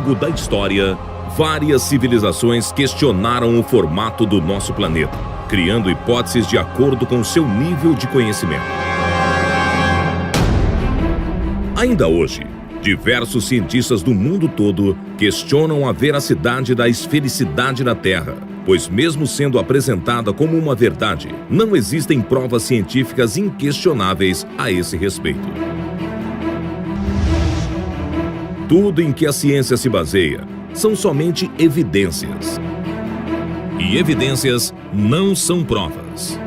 longo da história, várias civilizações questionaram o formato do nosso planeta, criando hipóteses de acordo com seu nível de conhecimento. Ainda hoje, diversos cientistas do mundo todo questionam a veracidade da esfericidade da Terra, pois mesmo sendo apresentada como uma verdade, não existem provas científicas inquestionáveis a esse respeito. Tudo em que a ciência se baseia são somente evidências. E evidências não são provas.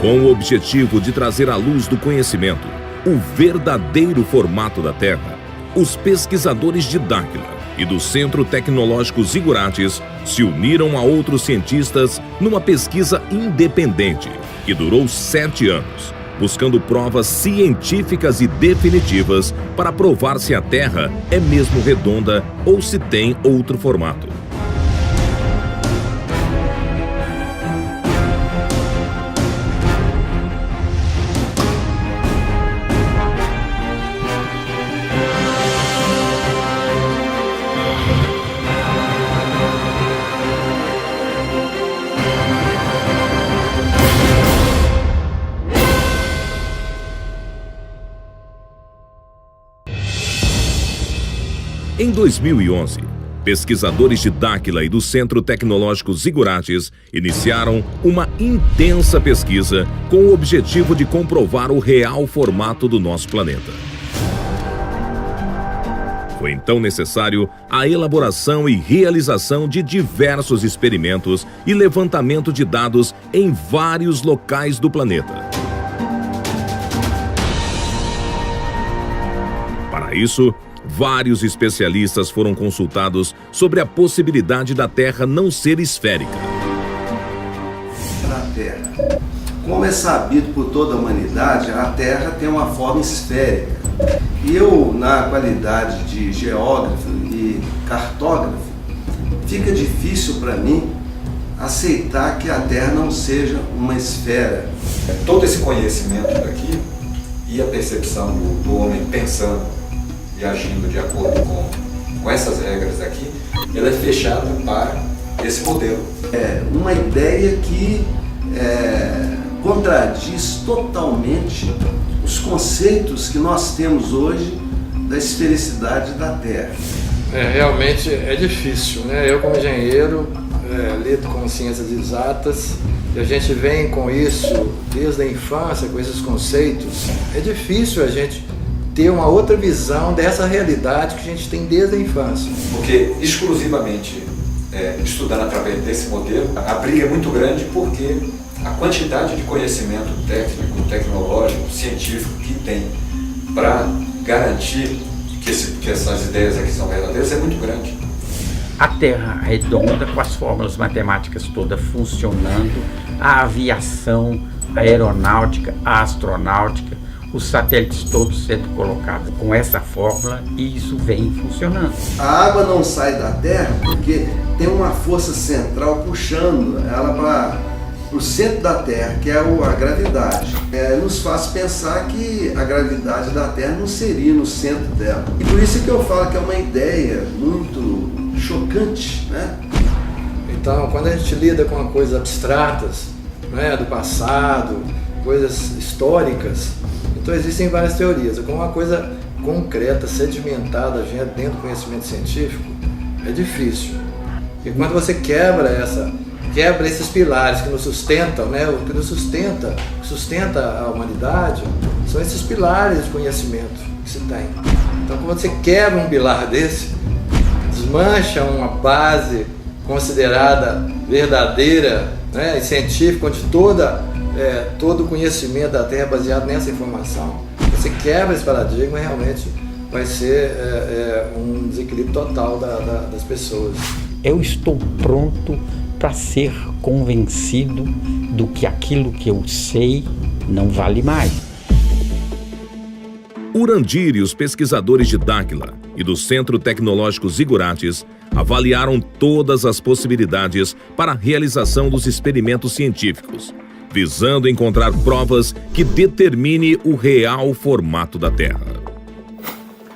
Com o objetivo de trazer à luz do conhecimento o verdadeiro formato da Terra, os pesquisadores de Dáquila e do Centro Tecnológico Zigurates se uniram a outros cientistas numa pesquisa independente que durou 7 anos, buscando provas científicas e definitivas para provar se a Terra é mesmo redonda ou se tem outro formato. Em 2011, pesquisadores de Dáquila e do Centro Tecnológico Zigurates iniciaram uma intensa pesquisa com o objetivo de comprovar o real formato do nosso planeta. Foi então necessário a elaboração e realização de diversos experimentos e levantamento de dados em vários locais do planeta. Para isso, vários especialistas foram consultados sobre a possibilidade da Terra não ser esférica. Na Terra, como é sabido por toda a humanidade, a Terra tem uma forma esférica. E eu, na qualidade de geógrafo e cartógrafo, fica difícil para mim aceitar que a Terra não seja uma esfera. Todo esse conhecimento daqui e a percepção do homem pensando e agindo de acordo com essas regras aqui, ela é fechada para esse modelo. É uma ideia que contradiz totalmente os conceitos que nós temos hoje da esfericidade da Terra. Realmente é difícil, né? Eu como engenheiro lido com ciências exatas e a gente vem com isso desde a infância, com esses conceitos. É difícil a gente ter uma outra visão dessa realidade que a gente tem desde a infância. Porque exclusivamente estudando através desse modelo, a briga é muito grande porque a quantidade de conhecimento técnico, tecnológico, científico que tem para garantir que essas ideias aqui são verdadeiras é muito grande. A Terra redonda, com as fórmulas matemáticas todas funcionando, a aviação, a aeronáutica, a astronáutica, os satélites todos sendo colocados com essa fórmula, e isso vem funcionando. A água não sai da Terra porque tem uma força central puxando ela para o centro da Terra, que é a gravidade. Nos faz pensar que a gravidade da Terra não seria no centro dela. E por isso que eu falo que é uma ideia muito chocante, né? Então, quando a gente lida com coisas abstratas, né, do passado, coisas históricas, então existem várias teorias. Com uma coisa concreta, sedimentada dentro do conhecimento científico, é difícil. E quando você quebra esses pilares que nos sustentam, né, o que nos sustenta a humanidade, são esses pilares de conhecimento que se tem. Então, quando você quebra um pilar desse, desmancha uma base considerada verdadeira, né, e científica, onde todo o conhecimento da Terra é baseado nessa informação. Você quebra esse paradigma e realmente vai ser um desequilíbrio total das pessoas. Eu estou pronto para ser convencido do que aquilo que eu sei não vale mais. Urandir e os pesquisadores de Dáquila e do Centro Tecnológico Zigurates avaliaram todas as possibilidades para a realização dos experimentos científicos, visando encontrar provas que determine o real formato da Terra.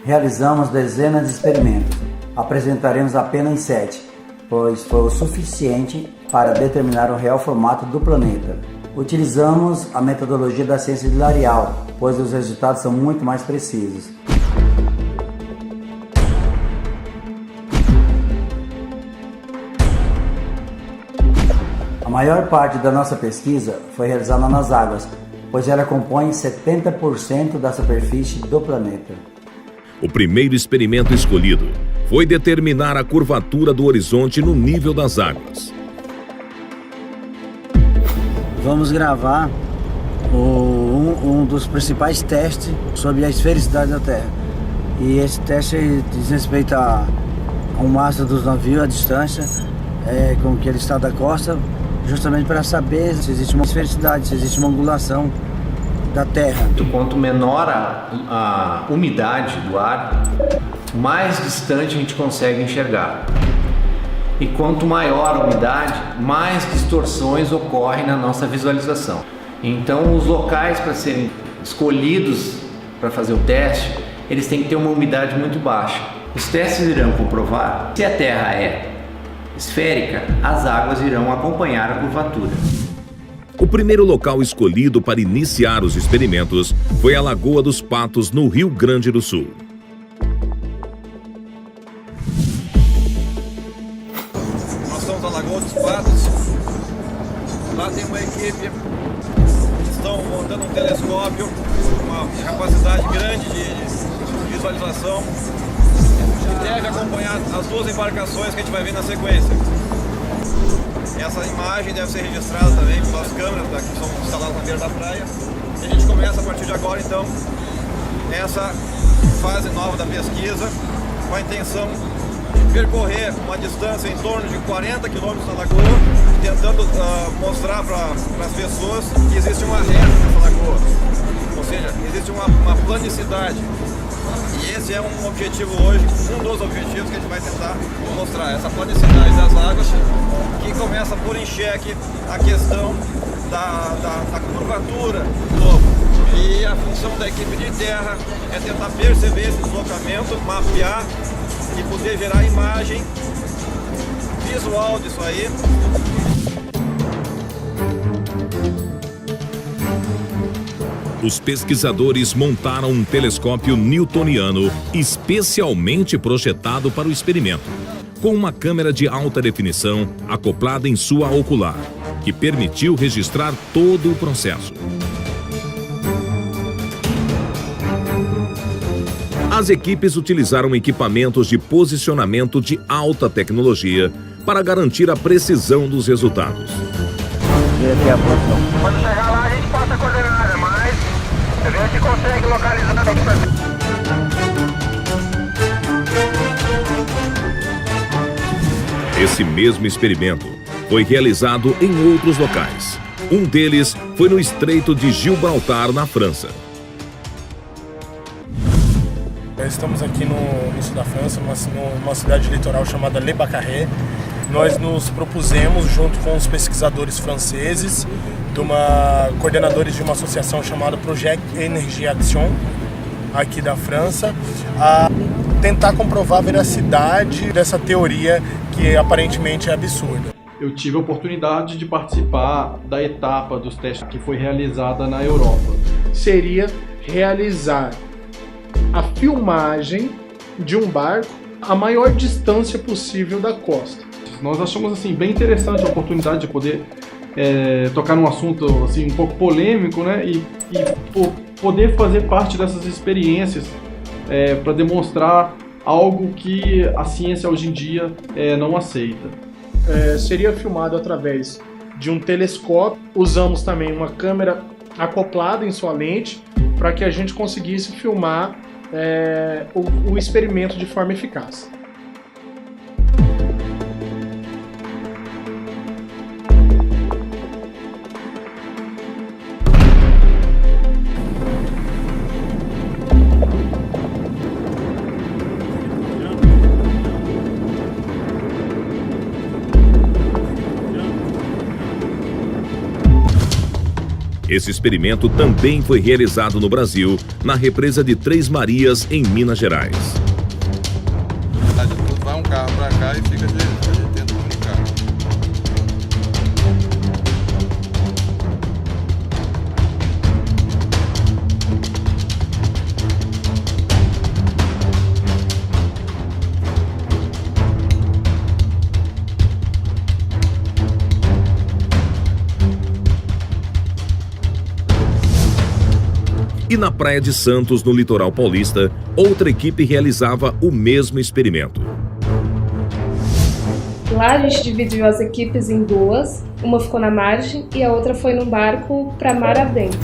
Realizamos dezenas de experimentos. Apresentaremos apenas 7, pois foi o suficiente para determinar o real formato do planeta. Utilizamos a metodologia da ciência de L'Arial, pois os resultados são muito mais precisos. A maior parte da nossa pesquisa foi realizada nas águas, pois ela compõe 70% da superfície do planeta. O primeiro experimento escolhido foi determinar a curvatura do horizonte no nível das águas. Vamos gravar um dos principais testes sobre a esfericidade da Terra. E esse teste diz respeito ao mastro dos navios, a distância com que ele está da costa, justamente para saber se existe uma esfericidade, se existe uma angulação da Terra. Quanto menor a umidade do ar, mais distante a gente consegue enxergar. E quanto maior a umidade, mais distorções ocorrem na nossa visualização. Então, os locais para serem escolhidos para fazer o teste, eles têm que ter uma umidade muito baixa. Os testes irão comprovar se a Terra é esférica, as águas irão acompanhar a curvatura. O primeiro local escolhido para iniciar os experimentos foi a Lagoa dos Patos, no Rio Grande do Sul. Nós estamos na Lagoa dos Patos. Lá tem uma equipe que estão montando um telescópio com uma capacidade grande de visualização, que deve acompanhar as duas embarcações que a gente vai ver na sequência. Essa imagem deve ser registrada também pelas câmeras que são instaladas na beira da praia. E a gente começa a partir de agora, então, essa fase nova da pesquisa, com a intenção de percorrer uma distância em torno de 40 quilômetros na lagoa, tentando mostrar para as pessoas que existe uma reta nessa lagoa, ou seja, existe uma planicidade. E esse é um objetivo hoje, um dos objetivos que a gente vai tentar mostrar, essa planicidade das águas, que começa a pôr em xeque a questão da curvatura do globo. E a função da equipe de terra é tentar perceber esse deslocamento, mapear e poder gerar imagem visual disso aí. Os pesquisadores montaram um telescópio newtoniano especialmente projetado para o experimento, com uma câmera de alta definição acoplada em sua ocular, que permitiu registrar todo o processo. As equipes utilizaram equipamentos de posicionamento de alta tecnologia para garantir a precisão dos resultados. Quando chegar lá a gente passa a coordenada, mas a gente consegue localizar. Esse mesmo experimento foi realizado em outros locais. Um deles foi no Estreito de Gibraltar, na França. Estamos aqui no sul da França, numa cidade litoral chamada Le Baccaré. Nós nos propusemos, junto com os pesquisadores franceses, coordenadores de uma associação chamada Projet Énergie Action, aqui da França, a tentar comprovar a veracidade dessa teoria que aparentemente é absurda. Eu tive a oportunidade de participar da etapa dos testes que foi realizada na Europa. Seria realizar a filmagem de um barco a maior distância possível da costa. Nós achamos assim bem interessante a oportunidade de poder tocar num assunto assim um pouco polêmico, né? E poder fazer parte dessas experiências para demonstrar algo que a ciência hoje em dia não aceita. Seria filmado através de um telescópio. Usamos também uma câmera acoplada em sua lente para que a gente conseguisse filmar o experimento de forma eficaz. Esse experimento também foi realizado no Brasil, na represa de Três Marias, em Minas Gerais. Vai um carro para cá e fica tentando comunicar. E na Praia de Santos, no litoral paulista, outra equipe realizava o mesmo experimento. Lá a gente dividiu as equipes em duas, uma ficou na margem e a outra foi num barco para mar adentro.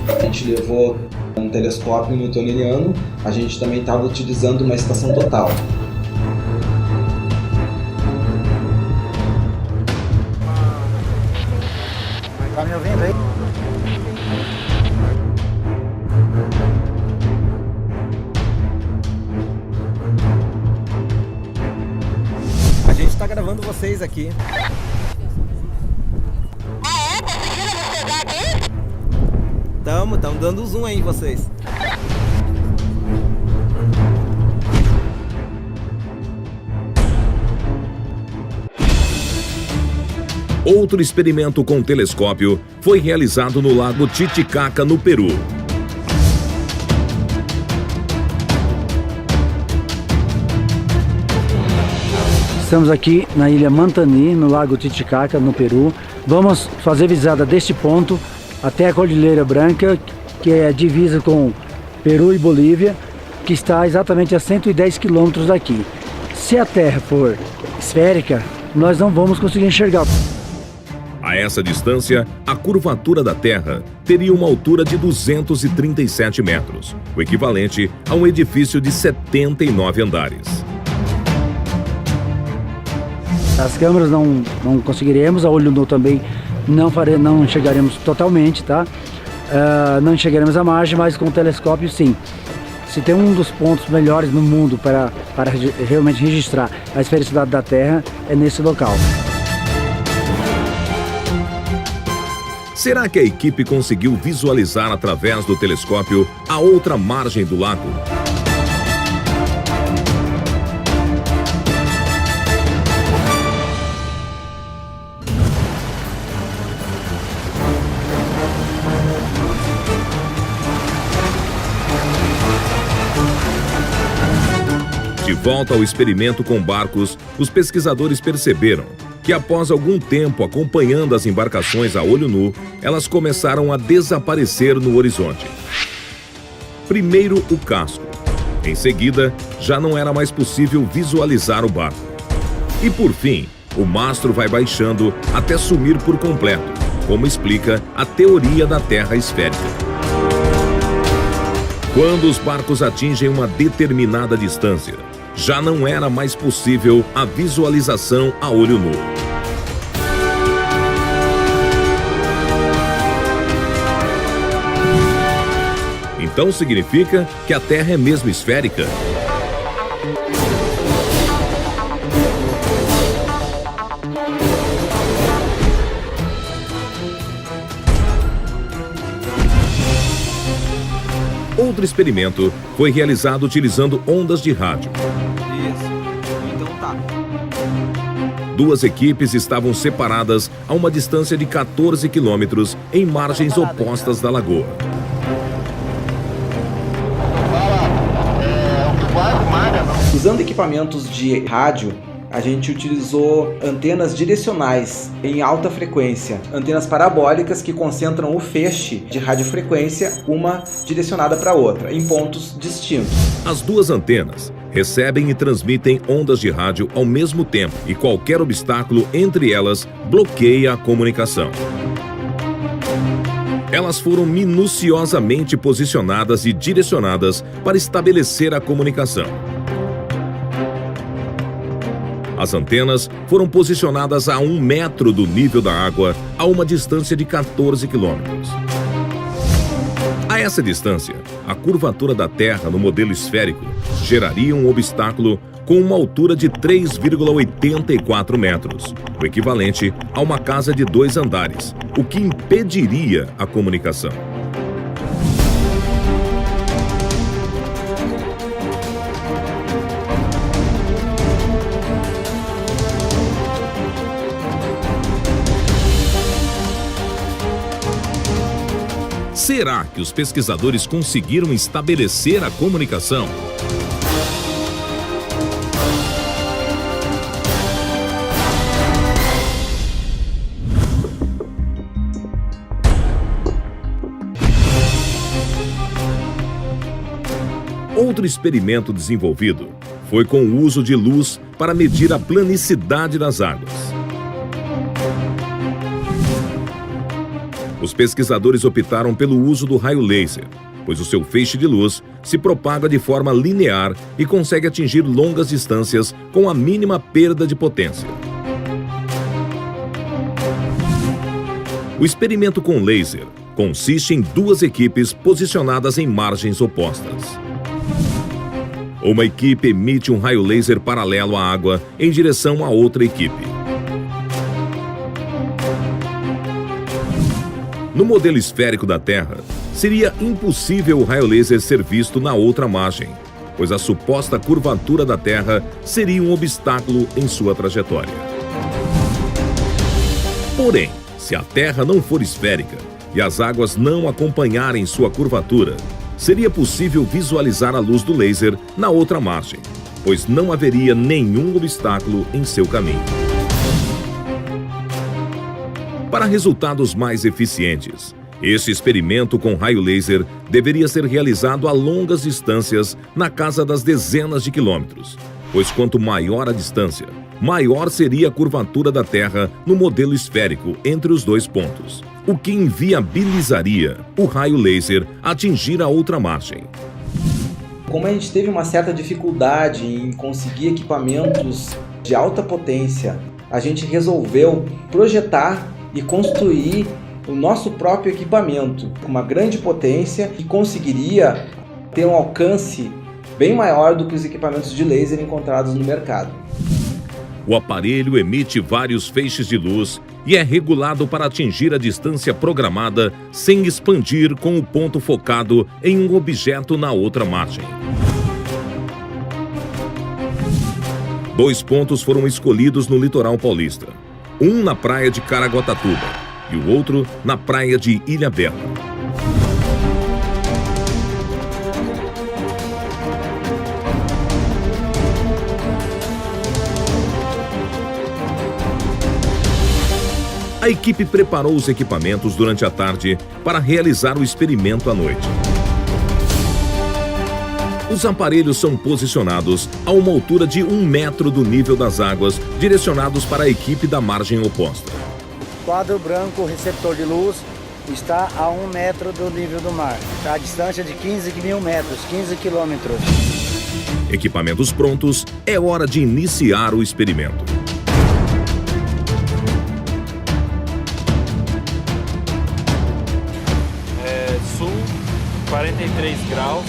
A gente levou um telescópio newtoniano, a gente também estava utilizando uma estação total. Tá me ouvindo aí? A gente tá gravando vocês aqui. Tamo dando zoom aí em vocês. Outro experimento com telescópio foi realizado no Lago Titicaca, no Peru. Estamos aqui na ilha Mantani, no Lago Titicaca, no Peru. Vamos fazer visada deste ponto até a Cordilheira Branca, que é a divisa com Peru e Bolívia, que está exatamente a 110 quilômetros daqui. Se a Terra for esférica, nós não vamos conseguir enxergar. A essa distância, a curvatura da Terra teria uma altura de 237 metros, o equivalente a um edifício de 79 andares. As câmeras não conseguiremos, a olho nu também não enxergaremos totalmente, tá? Não enxergaremos a margem, mas com o telescópio sim. Se tem um dos pontos melhores no mundo para realmente registrar a esfericidade da Terra, é nesse local. Será que a equipe conseguiu visualizar através do telescópio a outra margem do lago? De volta ao experimento com barcos, os pesquisadores perceberam que após algum tempo acompanhando as embarcações a olho nu, elas começaram a desaparecer no horizonte. Primeiro o casco. Em seguida, já não era mais possível visualizar o barco. E por fim, o mastro vai baixando até sumir por completo, como explica a teoria da Terra esférica. Quando os barcos atingem uma determinada distância, já não era mais possível a visualização a olho nu. Então significa que a Terra é mesmo esférica? Outro experimento foi realizado utilizando ondas de rádio. Então tá. Duas equipes estavam separadas a uma distância de 14 quilômetros em margens opostas da lagoa. Usando equipamentos de rádio, a gente utilizou antenas direcionais em alta frequência, antenas parabólicas que concentram o feixe de radiofrequência, uma direcionada para a outra, em pontos distintos. As duas antenas recebem e transmitem ondas de rádio ao mesmo tempo e qualquer obstáculo entre elas bloqueia a comunicação. Elas foram minuciosamente posicionadas e direcionadas para estabelecer a comunicação. As antenas foram posicionadas a 1 metro do nível da água, a uma distância de 14 quilômetros. A essa distância, a curvatura da Terra no modelo esférico geraria um obstáculo com uma altura de 3,84 metros, o equivalente a uma casa de 2 andares, o que impediria a comunicação. Será que os pesquisadores conseguiram estabelecer a comunicação? Outro experimento desenvolvido foi com o uso de luz para medir a planicidade das águas. Os pesquisadores optaram pelo uso do raio laser, pois o seu feixe de luz se propaga de forma linear e consegue atingir longas distâncias com a mínima perda de potência. O experimento com laser consiste em 2 equipes posicionadas em margens opostas. Uma equipe emite um raio laser paralelo à água em direção à outra equipe. No modelo esférico da Terra, seria impossível o raio laser ser visto na outra margem, pois a suposta curvatura da Terra seria um obstáculo em sua trajetória. Porém, se a Terra não for esférica e as águas não acompanharem sua curvatura, seria possível visualizar a luz do laser na outra margem, pois não haveria nenhum obstáculo em seu caminho. Para resultados mais eficientes, esse experimento com raio laser deveria ser realizado a longas distâncias na casa das dezenas de quilômetros, pois quanto maior a distância, maior seria a curvatura da Terra no modelo esférico entre os 2 pontos, o que inviabilizaria o raio laser atingir a outra margem. Como a gente teve uma certa dificuldade em conseguir equipamentos de alta potência, a gente resolveu projetar e construir o nosso próprio equipamento com uma grande potência que conseguiria ter um alcance bem maior do que os equipamentos de laser encontrados no mercado. O aparelho emite vários feixes de luz e é regulado para atingir a distância programada sem expandir com o ponto focado em um objeto na outra margem. 2 pontos foram escolhidos no litoral paulista. Um na praia de Caraguatatuba e o outro na praia de Ilhabela. A equipe preparou os equipamentos durante a tarde para realizar o experimento à noite. Os aparelhos são posicionados a uma altura de 1 metro do nível das águas, direcionados para a equipe da margem oposta. O quadro branco receptor de luz está a 1 metro do nível do mar, a distância de 15 mil metros, 15 quilômetros. Equipamentos prontos, é hora de iniciar o experimento. Sul, 43 graus.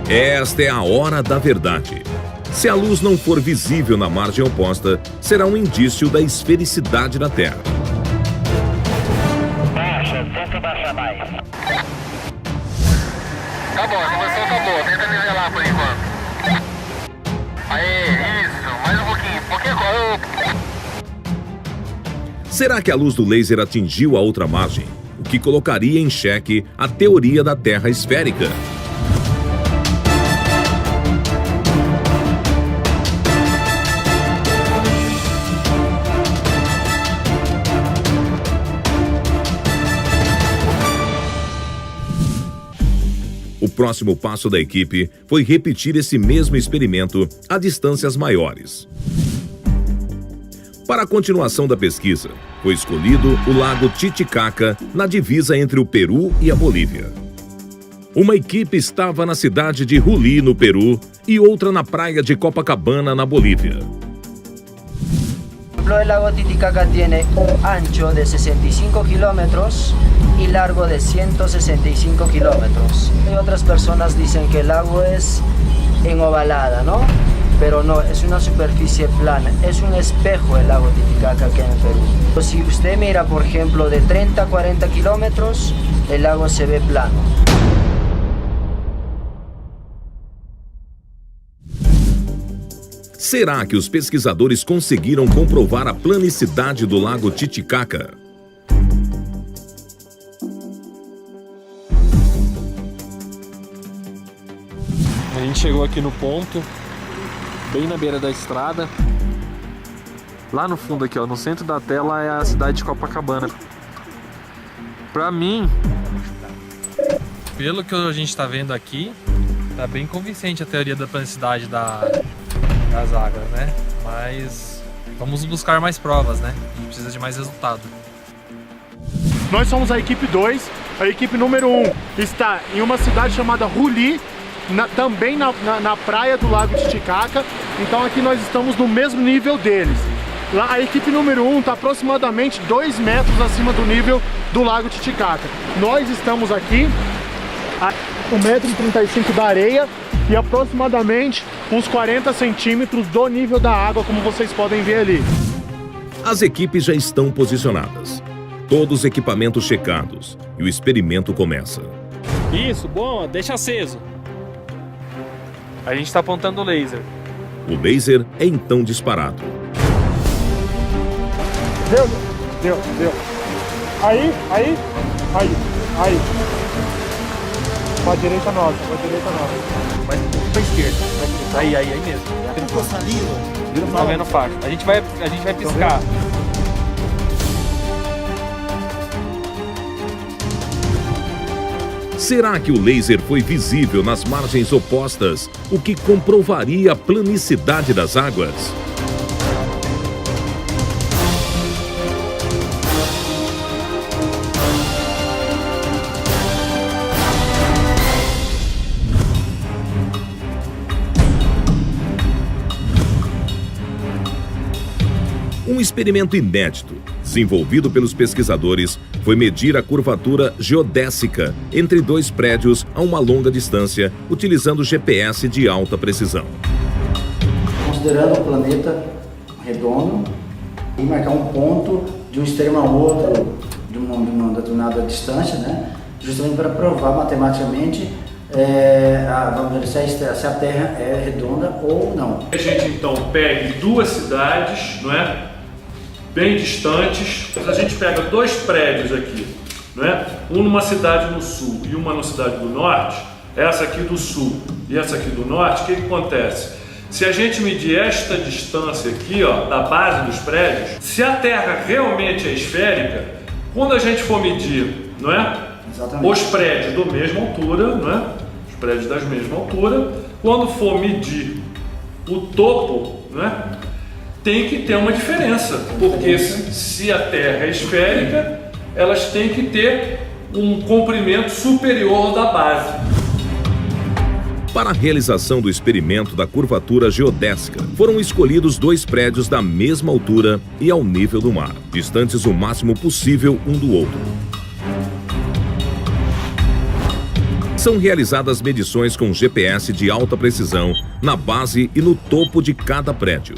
Esta é a hora da verdade. Se a luz não for visível na margem oposta, será um indício da esfericidade da Terra. Baixa, tenta baixar mais. Tá bom, a conversão tá boa, tenta nivelar por enquanto. Aê, isso, mais um pouquinho, Será que a luz do laser atingiu a outra margem, o que colocaria em xeque a teoria da Terra esférica? O próximo passo da equipe foi repetir esse mesmo experimento a distâncias maiores. Para a continuação da pesquisa, foi escolhido o lago Titicaca, na divisa entre o Peru e a Bolívia. Uma equipe estava na cidade de Juli, no Peru, e outra na praia de Copacabana, na Bolívia. ejemplo, el lago Titicaca tiene un ancho de 65 kilómetros y largo de 165 kilómetros. Y otras personas dicen que el lago es enovalada, ¿no? Pero no, es una superficie plana, es un espejo el lago Titicaca aquí en el Perú. Pues si usted mira, por ejemplo, de 30 a 40 kilómetros, el lago se ve plano. Será que os pesquisadores conseguiram comprovar a planicidade do lago Titicaca? A gente chegou aqui no ponto, bem na beira da estrada. Lá no fundo aqui, ó, no centro da tela é a cidade de Copacabana. Pra mim, pelo que a gente tá vendo aqui, tá bem convincente a teoria da planicidade das águas, né? Mas vamos buscar mais provas, né? A gente precisa de mais resultado. Nós somos a equipe 2, a equipe número 1 está em uma cidade chamada Ruli, também na praia do lago Titicaca, então aqui nós estamos no mesmo nível deles. Lá, a equipe número 1 está aproximadamente 2 metros acima do nível do lago Titicaca. Nós estamos aqui a 1,35 m da areia e aproximadamente uns 40 centímetros do nível da água, como vocês podem ver ali. As equipes já estão posicionadas, todos os equipamentos checados e o experimento começa. Isso, bom, deixa aceso. A gente está apontando o laser. O laser é então disparado. Deu. Aí. Pra direita nossa. Vai pra esquerda. Aí mesmo. Tá vendo faixa. A gente vai piscar. Será que o laser foi visível nas margens opostas, o que comprovaria a planicidade das águas? Um experimento inédito, desenvolvido pelos pesquisadores, foi medir a curvatura geodésica entre 2 prédios a uma longa distância, utilizando GPS de alta precisão. Considerando o planeta redondo e marcar um ponto de um extremo ao outro de uma determinada distância, né? Justamente para provar matematicamente se a Terra é redonda ou não. A gente então pegue 2 cidades, não é? Bem distantes. A gente pega 2 prédios aqui, não é? Um numa cidade no sul e uma na cidade do norte. Essa aqui do sul e essa aqui do norte. O que acontece? Se a gente medir esta distância aqui, ó, da base dos prédios, se a Terra realmente é esférica, quando a gente for medir, não é? Exatamente. Os prédios da mesma altura, não é? Os prédios da mesma altura, quando for medir o topo, não é? Tem que ter uma diferença, porque se a Terra é esférica, elas têm que ter um comprimento superior ao da base. Para a realização do experimento da curvatura geodésica, foram escolhidos 2 prédios da mesma altura e ao nível do mar, distantes o máximo possível um do outro. São realizadas medições com GPS de alta precisão na base e no topo de cada prédio.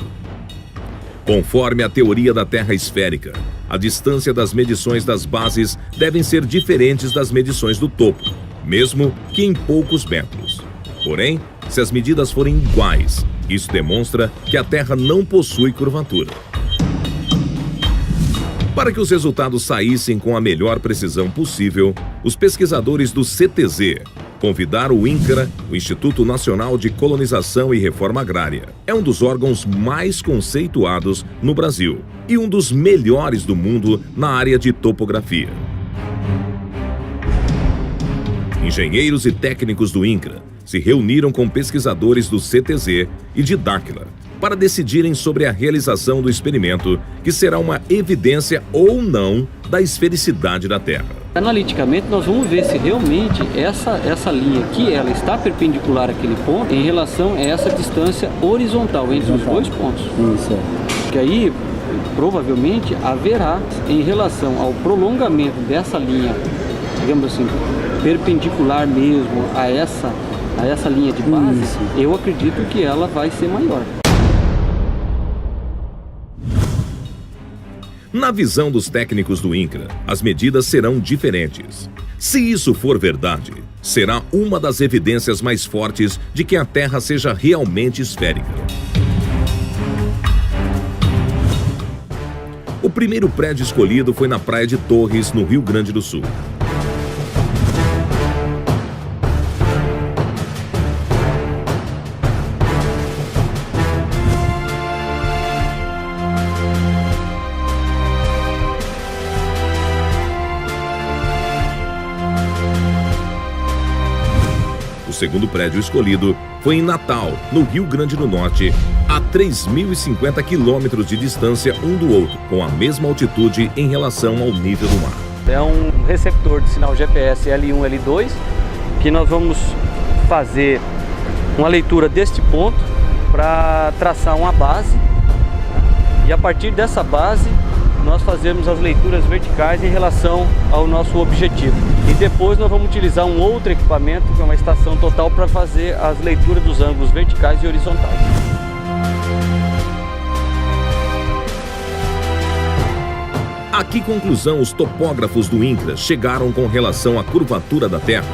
Conforme a teoria da Terra esférica, a distância das medições das bases devem ser diferentes das medições do topo, mesmo que em poucos metros. Porém, se as medidas forem iguais, isso demonstra que a Terra não possui curvatura. Para que os resultados saíssem com a melhor precisão possível, os pesquisadores do CTZ convidaram o INCRA, o Instituto Nacional de Colonização e Reforma Agrária. É um dos órgãos mais conceituados no Brasil e um dos melhores do mundo na área de topografia. Engenheiros e técnicos do INCRA se reuniram com pesquisadores do CTZ e de Dáquila para decidirem sobre a realização do experimento, que será uma evidência ou não da esfericidade da Terra. Analiticamente, nós vamos ver se realmente essa linha aqui, ela está perpendicular àquele ponto em relação a essa distância horizontal entre os 2 pontos. Isso. Porque aí, provavelmente haverá, em relação ao prolongamento dessa linha, digamos assim, perpendicular mesmo a essa linha de base, eu acredito que ela vai ser maior. Na visão dos técnicos do INCRA, as medidas serão diferentes. Se isso for verdade, será uma das evidências mais fortes de que a Terra seja realmente esférica. O primeiro prédio escolhido foi na Praia de Torres, no Rio Grande do Sul. O segundo prédio escolhido foi em Natal, no Rio Grande do Norte, a 3.050 quilômetros de distância um do outro, com a mesma altitude em relação ao nível do mar. É um receptor de sinal GPS L1, L2, que nós vamos fazer uma leitura deste ponto para traçar uma base, e a partir dessa base nós fazemos as leituras verticais em relação ao nosso objetivo. E depois nós vamos utilizar um outro equipamento, que é uma estação total, para fazer as leituras dos ângulos verticais e horizontais. A que conclusão os topógrafos do INCRA chegaram com relação à curvatura da Terra?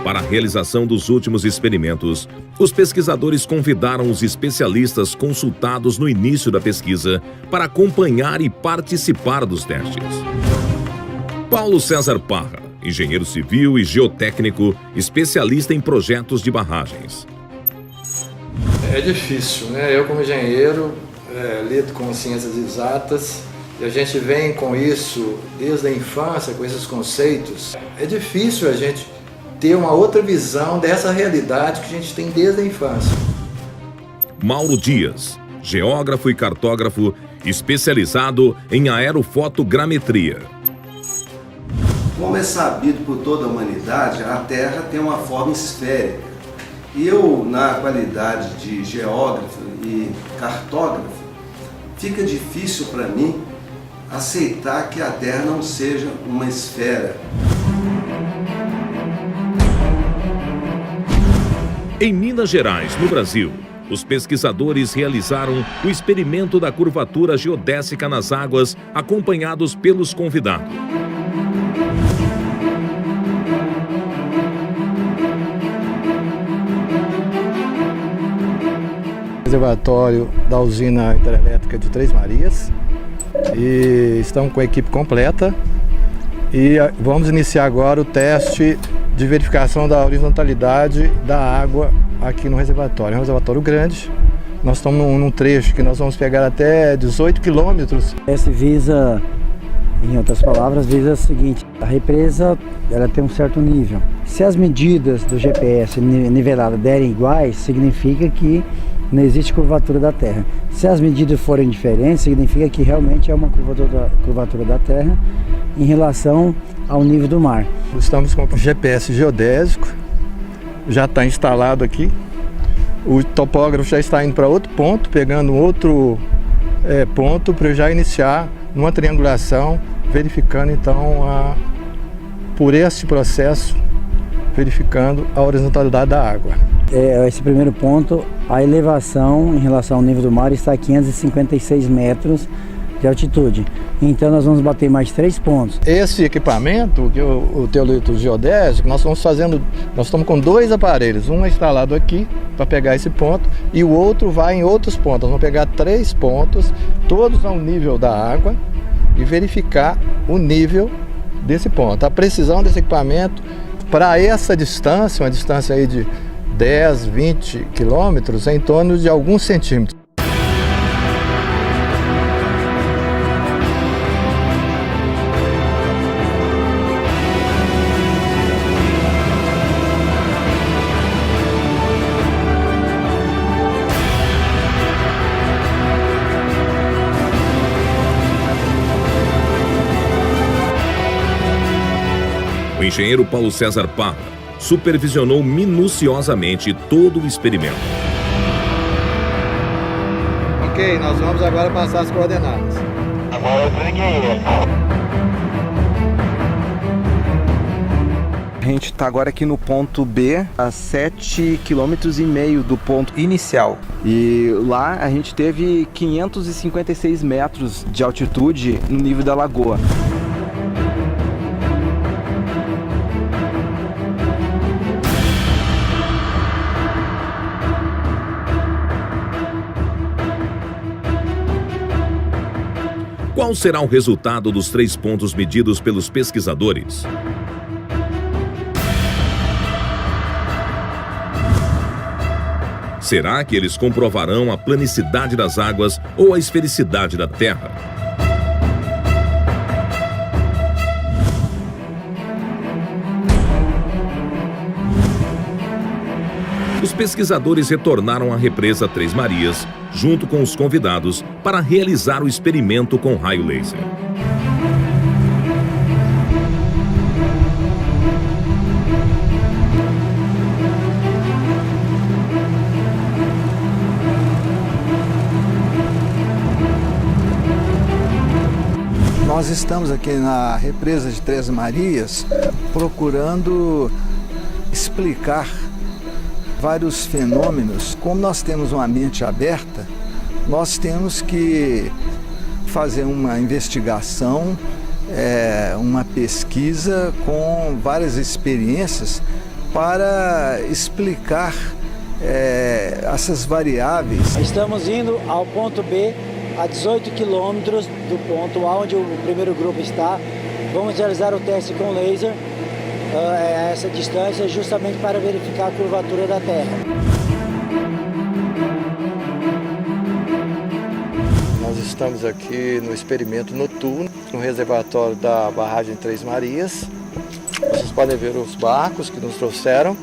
Para a realização dos últimos experimentos, os pesquisadores convidaram os especialistas consultados no início da pesquisa para acompanhar e participar dos testes. Paulo César Parra, engenheiro civil e geotécnico, especialista em projetos de barragens. É difícil, né? Eu como engenheiro lido com ciências exatas e a gente vem com isso desde a infância, com esses conceitos. É difícil a gente ter uma outra visão dessa realidade que a gente tem desde a infância. Mauro Dias, geógrafo e cartógrafo, especializado em aerofotogrametria. Como é sabido por toda a humanidade, a Terra tem uma forma esférica. E eu, na qualidade de geógrafo e cartógrafo, fica difícil para mim aceitar que a Terra não seja uma esfera. Em Minas Gerais, no Brasil, os pesquisadores realizaram o experimento da curvatura geodésica nas águas, acompanhados pelos convidados. Reservatório da usina hidrelétrica de Três Marias, e estamos com a equipe completa e vamos iniciar agora o teste de verificação da horizontalidade da água aqui no reservatório. É um reservatório grande, nós estamos num trecho que nós vamos pegar até 18 quilômetros. Esse visa, em outras palavras, visa o seguinte: a represa ela tem um certo nível. Se as medidas do GPS nivelada derem iguais, significa que não existe curvatura da Terra. Se as medidas forem diferentes, significa que realmente é uma curvatura da Terra em relação ao nível do mar. Estamos com o GPS geodésico, já está instalado aqui. O topógrafo já está indo para outro ponto, pegando outro ponto para já iniciar numa triangulação, verificando então por esse processo, verificando a horizontalidade da água. Esse primeiro ponto, a elevação em relação ao nível do mar está a 556 metros de altitude. Então nós vamos bater mais 3 pontos. Esse equipamento, o teolito geodésico, nós estamos com 2 aparelhos. Um é instalado aqui para pegar esse ponto e o outro vai em outros pontos. Nós vamos pegar 3 pontos, todos ao nível da água, e verificar o nível desse ponto. A precisão desse equipamento para essa distância, uma distância aí de 10, 20 quilômetros, é em torno de alguns centímetros. O engenheiro Paulo César Parra supervisionou minuciosamente todo o experimento. Ok, nós vamos agora passar as coordenadas. Agora eu peguei. A gente está agora aqui no ponto B, a 7,5 km do ponto inicial. E lá a gente teve 556 metros de altitude no nível da lagoa. Qual será o resultado dos 3 pontos medidos pelos pesquisadores? Será que eles comprovarão a planicidade das águas ou a esfericidade da Terra? Os pesquisadores retornaram à represa Três Marias, junto com os convidados, para realizar o experimento com raio laser. Nós estamos aqui na represa de Três Marias procurando explicar vários fenômenos. Como nós temos uma mente aberta, nós temos que fazer uma investigação, uma pesquisa com várias experiências para explicar essas variáveis. Estamos indo ao ponto B, a 18 quilômetros do ponto onde o primeiro grupo está. Vamos realizar o teste com laser a essa distância, justamente para verificar a curvatura da Terra. Nós estamos aqui no experimento noturno, no reservatório da barragem Três Marias. Vocês podem ver os barcos que nos trouxeram.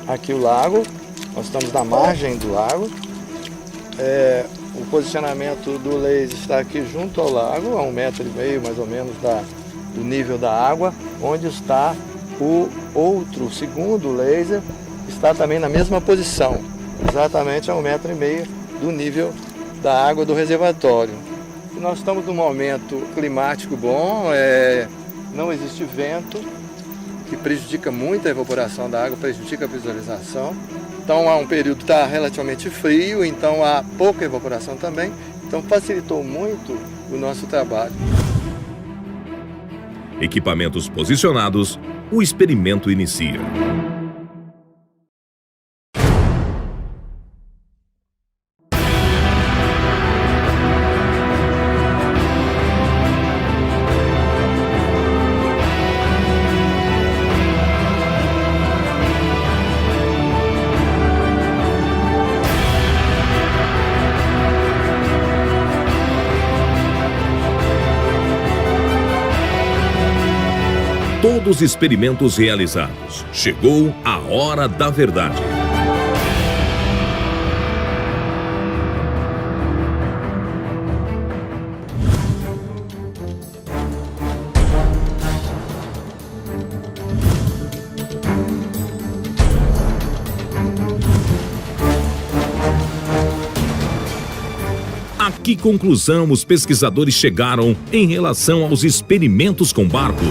Aqui o lago, nós estamos na margem do lago. O posicionamento do laser está aqui junto ao lago, a 1,5 metro mais ou menos do nível da água, onde está o outro segundo laser, está também na mesma posição, exatamente a 1,5 metro do nível da água do reservatório. E nós estamos num momento climático bom, não existe vento, que prejudica muito a evaporação da água, prejudica a visualização. Então há um período que está relativamente frio, então há pouca evaporação também, então facilitou muito o nosso trabalho. Equipamentos posicionados, o experimento inicia. Todos os experimentos realizados. Chegou a hora da verdade. A que conclusão os pesquisadores chegaram em relação aos experimentos com barcos?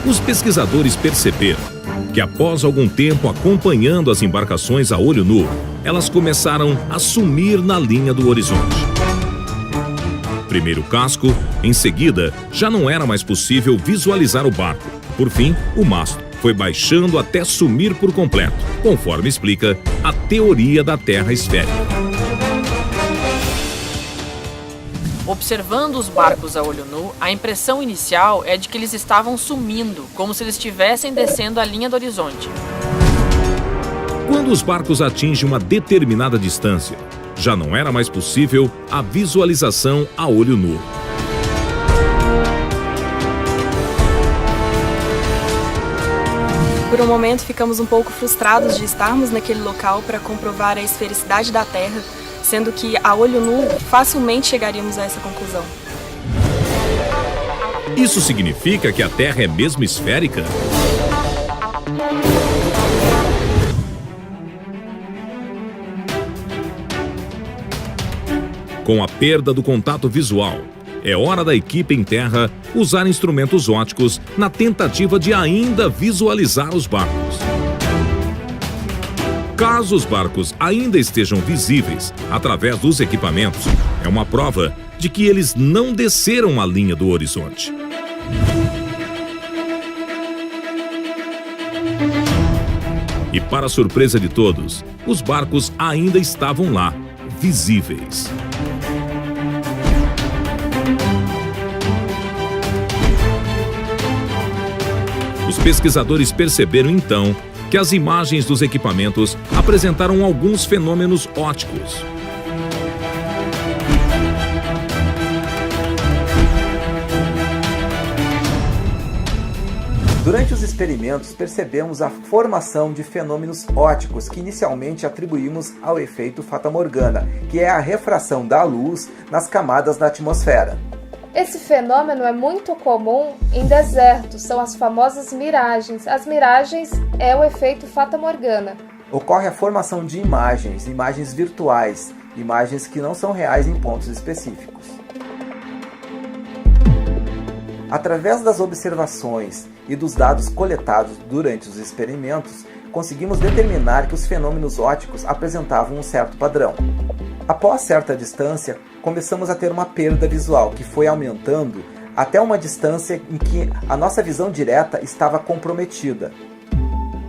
Os pesquisadores perceberam que após algum tempo acompanhando as embarcações a olho nu, elas começaram a sumir na linha do horizonte. Primeiro o casco, em seguida, já não era mais possível visualizar o barco. Por fim, o mastro foi baixando até sumir por completo, conforme explica a teoria da Terra esférica. Observando os barcos a olho nu, a impressão inicial é de que eles estavam sumindo, como se eles estivessem descendo a linha do horizonte. Quando os barcos atingem uma determinada distância, já não era mais possível a visualização a olho nu. Por um momento ficamos um pouco frustrados de estarmos naquele local para comprovar a esfericidade da Terra, sendo que a olho nu facilmente chegaríamos a essa conclusão. Isso significa que a Terra é mesmo esférica? Com a perda do contato visual, é hora da equipe em terra usar instrumentos ópticos na tentativa de ainda visualizar os barcos. Caso os barcos ainda estejam visíveis através dos equipamentos, é uma prova de que eles não desceram a linha do horizonte. E para surpresa de todos, os barcos ainda estavam lá, visíveis. Os pesquisadores perceberam então que as imagens dos equipamentos apresentaram alguns fenômenos ópticos. Durante os experimentos, percebemos a formação de fenômenos ópticos que inicialmente atribuímos ao efeito fatamorgana, que é a refração da luz nas camadas da atmosfera. Esse fenômeno é muito comum em desertos, são as famosas miragens. As miragens é o efeito fatamorgana. Ocorre a formação de imagens virtuais, imagens que não são reais em pontos específicos. Através das observações e dos dados coletados durante os experimentos, conseguimos determinar que os fenômenos ópticos apresentavam um certo padrão. Após certa distância, começamos a ter uma perda visual que foi aumentando até uma distância em que a nossa visão direta estava comprometida.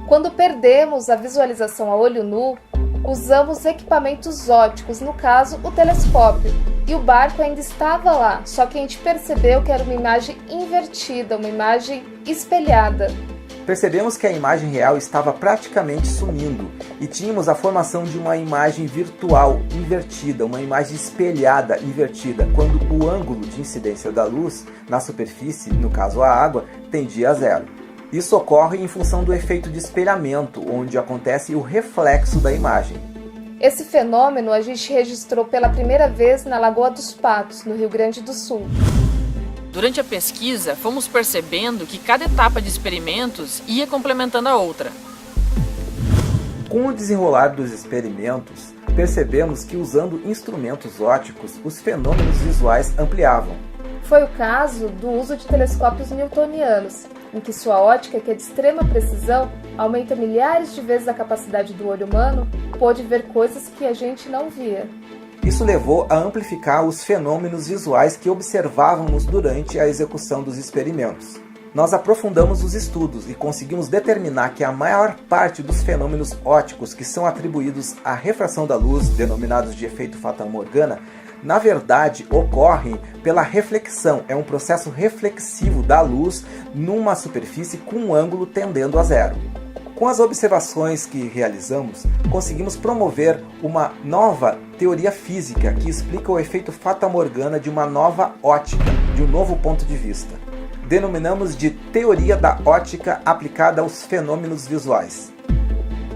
Quando perdemos a visualização a olho nu, usamos equipamentos ópticos, no caso o telescópio, e o barco ainda estava lá, só que a gente percebeu que era uma imagem invertida, uma imagem espelhada. Percebemos que a imagem real estava praticamente sumindo e tínhamos a formação de uma imagem virtual invertida, uma imagem espelhada invertida, quando o ângulo de incidência da luz na superfície, no caso a água, tendia a zero. Isso ocorre em função do efeito de espelhamento, onde acontece o reflexo da imagem. Esse fenômeno a gente registrou pela primeira vez na Lagoa dos Patos, no Rio Grande do Sul. Durante a pesquisa, fomos percebendo que cada etapa de experimentos ia complementando a outra. Com o desenrolar dos experimentos, percebemos que usando instrumentos ópticos, os fenômenos visuais ampliavam. Foi o caso do uso de telescópios newtonianos, em que sua ótica, que é de extrema precisão, aumenta milhares de vezes a capacidade do olho humano, pôde ver coisas que a gente não via. Isso levou a amplificar os fenômenos visuais que observávamos durante a execução dos experimentos. Nós aprofundamos os estudos e conseguimos determinar que a maior parte dos fenômenos ópticos que são atribuídos à refração da luz, denominados de efeito fatamorgana, na verdade ocorrem pela reflexão. É um processo reflexivo da luz numa superfície com um ângulo tendendo a zero. Com as observações que realizamos, conseguimos promover uma nova teoria física que explica o efeito fatamorgana de uma nova ótica, de um novo ponto de vista. Denominamos de teoria da ótica aplicada aos fenômenos visuais.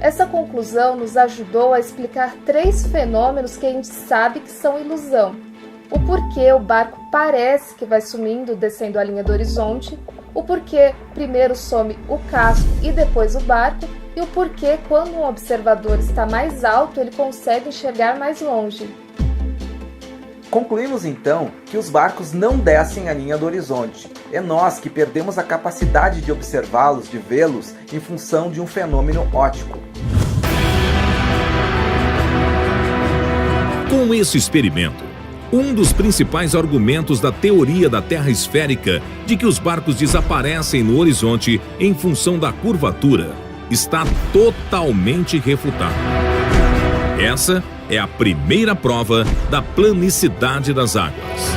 Essa conclusão nos ajudou a explicar 3 fenômenos que a gente sabe que são ilusão. O porquê o barco parece que vai sumindo, descendo a linha do horizonte, o porquê primeiro some o casco e depois o barco, e o porquê quando um observador está mais alto ele consegue enxergar mais longe. Concluímos então que os barcos não descem a linha do horizonte. É nós que perdemos a capacidade de observá-los, de vê-los, em função de um fenômeno óptico. Com esse experimento, um dos principais argumentos da teoria da Terra esférica de que os barcos desaparecem no horizonte em função da curvatura está totalmente refutado. Essa é a primeira prova da planicidade das águas.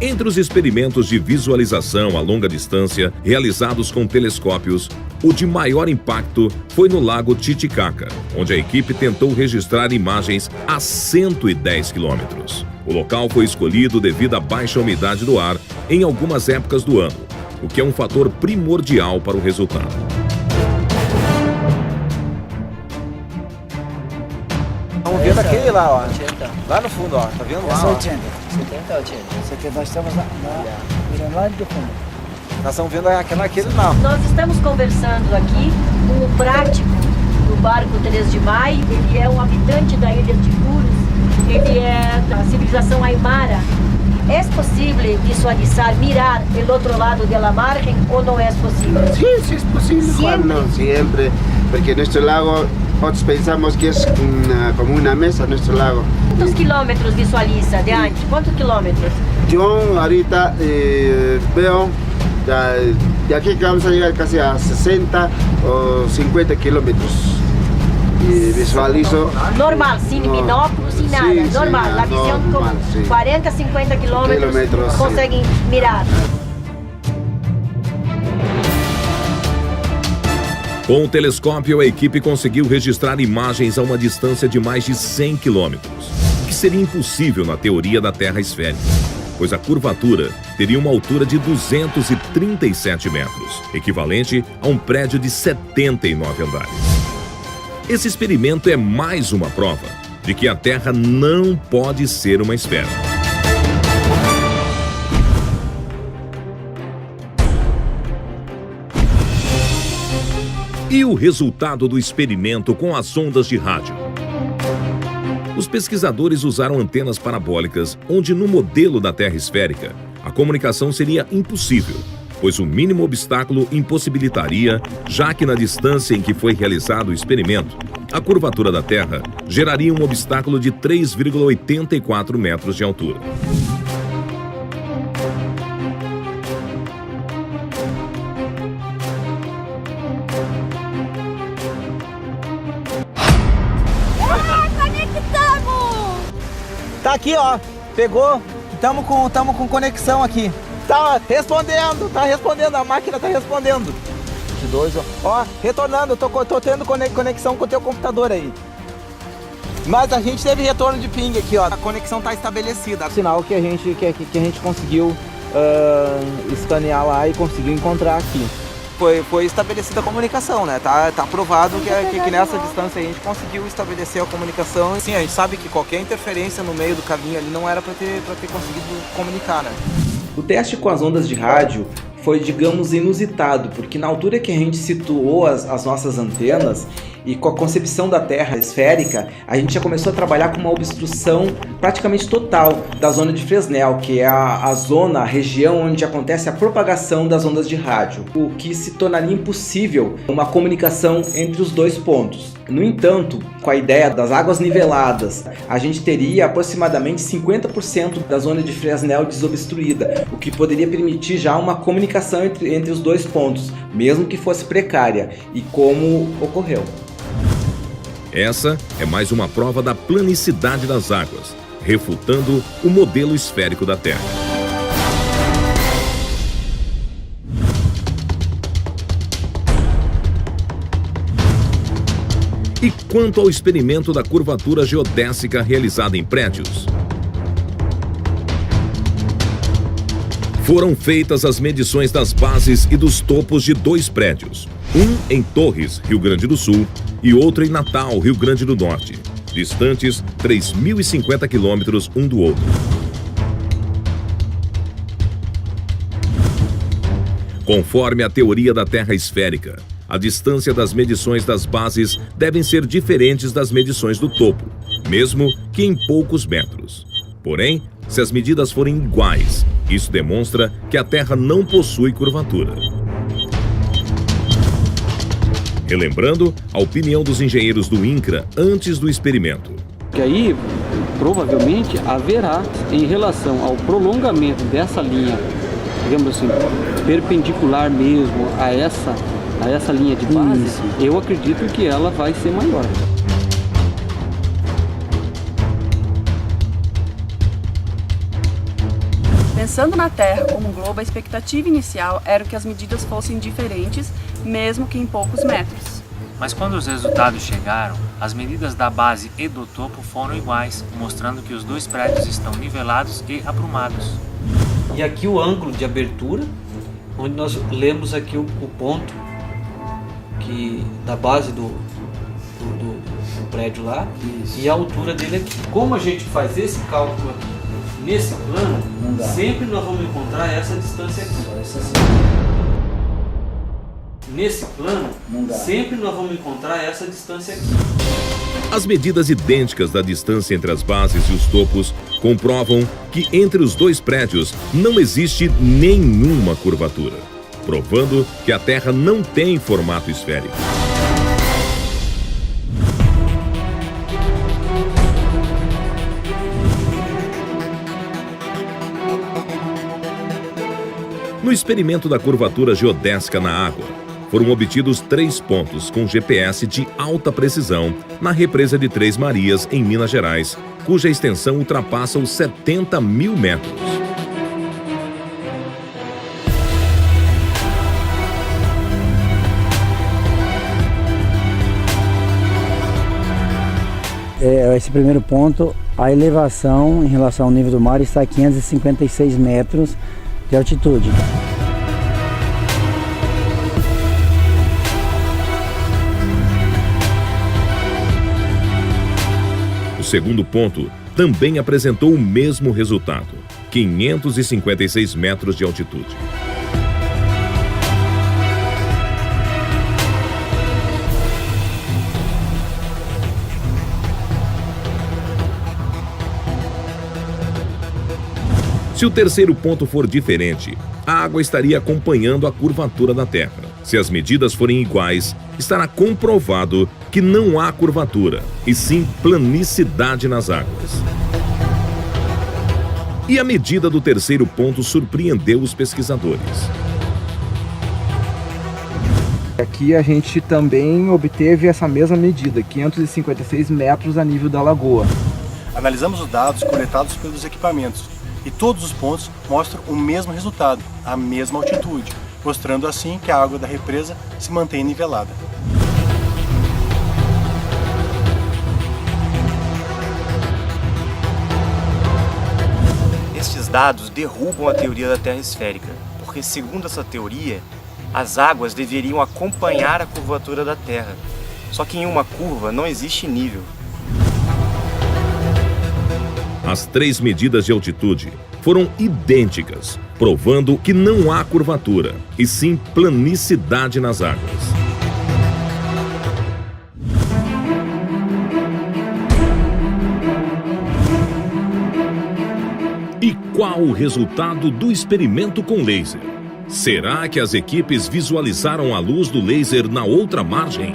Entre os experimentos de visualização a longa distância realizados com telescópios, o de maior impacto foi no Lago Titicaca, onde a equipe tentou registrar imagens a 110 quilômetros. O local foi escolhido devido à baixa umidade do ar em algumas épocas do ano, o que é um fator primordial para o resultado. Vamos ver daquele lá, ó. Lá no fundo, ó. Tá vendo lá? 80. 70, 80. Isso aqui nós estamos mirando lá do fundo. Nós estamos vendo aquele lá. Nós estamos conversando aqui com o prático do barco 3 de Maio. Ele é um habitante da ilha de Puros. Ele é da civilização Aymara. É possível visualizar, mirar o outro lado da margem ou não é possível? Sí, sí es posible, Juan, no siempre, porque nuestro lago, nosotros pensamos que es como una mesa nuestro lago. Quantos quilômetros visualiza de antes? Quantos quilômetros? Yo ahorita veo de aquí que vamos a llegar casi a 60 o 50 kilómetros. E visualizo... Normal, sem binóculo, sem nada, sim, normal. sim, A visão normal, com sim. 40, 50 quilômetros conseguem mirar. Com o telescópio, a equipe conseguiu registrar imagens a uma distância de mais de 100 quilômetros, o que seria impossível na teoria da Terra esférica, pois a curvatura teria uma altura de 237 metros, equivalente a um prédio de 79 andares. Esse experimento é mais uma prova de que a Terra não pode ser uma esfera. E o resultado do experimento com as ondas de rádio? Os pesquisadores usaram antenas parabólicas, onde no modelo da Terra esférica, a comunicação seria impossível, pois o mínimo obstáculo impossibilitaria, já que na distância em que foi realizado o experimento, a curvatura da Terra geraria um obstáculo de 3,84 metros de altura. Tá aqui, ó. Pegou. Tamo com conexão aqui. Tá respondendo, a máquina tá respondendo. 22, ó, retornando, tô tendo conexão com o teu computador aí. Mas a gente teve retorno de ping aqui, ó. A conexão tá estabelecida. Sinal que a gente conseguiu escanear lá e conseguiu encontrar aqui. Foi estabelecida a comunicação, né? Tá provado que nessa distância a gente conseguiu estabelecer a comunicação. Sim, a gente sabe que qualquer interferência no meio do caminho ali não era para ter conseguido comunicar, né? O teste com as ondas de rádio foi, digamos, inusitado, porque na altura que a gente situou as nossas antenas e com a concepção da Terra esférica, a gente já começou a trabalhar com uma obstrução praticamente total da zona de Fresnel, que é a região onde acontece a propagação das ondas de rádio, o que se tornaria impossível uma comunicação entre os dois pontos. No entanto, com a ideia das águas niveladas, a gente teria aproximadamente 50% da zona de Fresnel desobstruída, o que poderia permitir já uma comunicação entre os dois pontos, mesmo que fosse precária, e como ocorreu. Essa é mais uma prova da planicidade das águas, refutando o modelo esférico da Terra. E quanto ao experimento da curvatura geodésica realizada em prédios? Foram feitas as medições das bases e dos topos de 2 prédios, um em Torres, Rio Grande do Sul, e outro em Natal, Rio Grande do Norte, distantes 3.050 quilômetros um do outro. Conforme a teoria da Terra esférica, a distância das medições das bases devem ser diferentes das medições do topo, mesmo que em poucos metros. Porém, se as medidas forem iguais, isso demonstra que a Terra não possui curvatura. Relembrando a opinião dos engenheiros do INCRA antes do experimento. Que aí, provavelmente, haverá, em relação ao prolongamento dessa linha, digamos assim, perpendicular mesmo a essa linha de base, eu acredito que ela vai ser maior. Pensando na Terra como um globo, a expectativa inicial era que as medidas fossem diferentes, mesmo que em poucos metros. Mas quando os resultados chegaram, as medidas da base e do topo foram iguais, mostrando que os dois prédios estão nivelados e aprumados. E aqui o ângulo de abertura, onde nós lemos aqui o ponto da base do prédio lá. Isso. E a altura dele aqui. Como a gente faz esse cálculo aqui nesse plano, sempre nós vamos encontrar essa distância aqui. Nesse plano, sempre nós vamos encontrar essa distância aqui. As medidas idênticas da distância entre as bases e os topos comprovam que entre os dois prédios não existe nenhuma curvatura, provando que a Terra não tem formato esférico. No experimento da curvatura geodésica na água, foram obtidos 3 pontos com GPS de alta precisão na represa de Três Marias, em Minas Gerais, cuja extensão ultrapassa os 70 mil metros. Esse primeiro ponto, a elevação em relação ao nível do mar está a 556 metros de altitude. O segundo ponto também apresentou o mesmo resultado, 556 metros de altitude. Se o terceiro ponto for diferente, a água estaria acompanhando a curvatura da Terra. Se as medidas forem iguais, estará comprovado que não há curvatura, e sim planicidade nas águas. E a medida do terceiro ponto surpreendeu os pesquisadores. Aqui a gente também obteve essa mesma medida, 556 metros a nível da lagoa. Analisamos os dados coletados pelos equipamentos e todos os pontos mostram o mesmo resultado, a mesma altitude, mostrando assim que a água da represa se mantém nivelada. Estes dados derrubam a teoria da Terra esférica, porque segundo essa teoria, as águas deveriam acompanhar a curvatura da Terra. Só que em uma curva não existe nível. As 3 medidas de altitude foram idênticas, provando que não há curvatura, e sim planicidade nas águas. E qual o resultado do experimento com laser? Será que as equipes visualizaram a luz do laser na outra margem?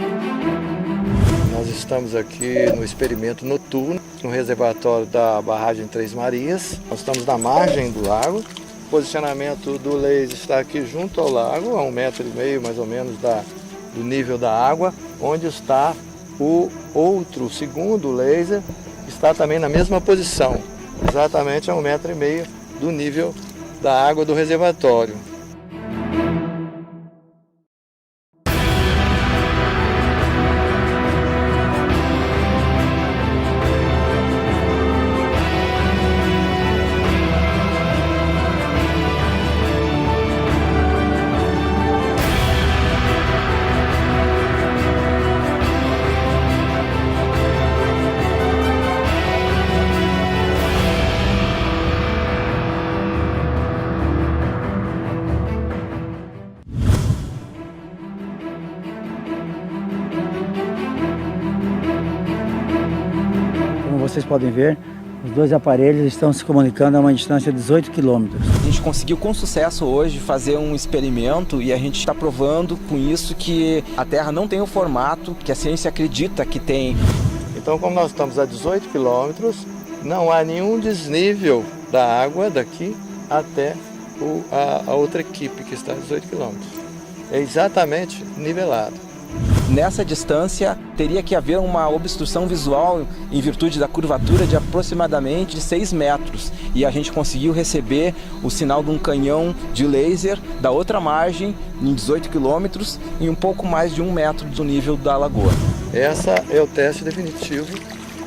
Nós estamos aqui no experimento noturno, no reservatório da barragem Três Marias. Nós estamos na margem do lago. O posicionamento do laser está aqui junto ao lago, a 1,5 metro mais ou menos do nível da água, onde está o segundo laser, que está também na mesma posição, exatamente a 1,5 metro do nível da água do reservatório. Vocês podem ver, os dois aparelhos estão se comunicando a uma distância de 18 quilômetros. A gente conseguiu com sucesso hoje fazer um experimento e a gente está provando com isso que a Terra não tem o formato que a ciência acredita que tem. Então, como nós estamos a 18 quilômetros, não há nenhum desnível da água daqui até a outra equipe que está a 18 quilômetros. É exatamente nivelado. Nessa distância, teria que haver uma obstrução visual em virtude da curvatura de aproximadamente de 6 metros. E a gente conseguiu receber o sinal de um canhão de laser da outra margem, em 18 quilômetros, em um pouco mais de 1 metro do nível da lagoa. Essa é o teste definitivo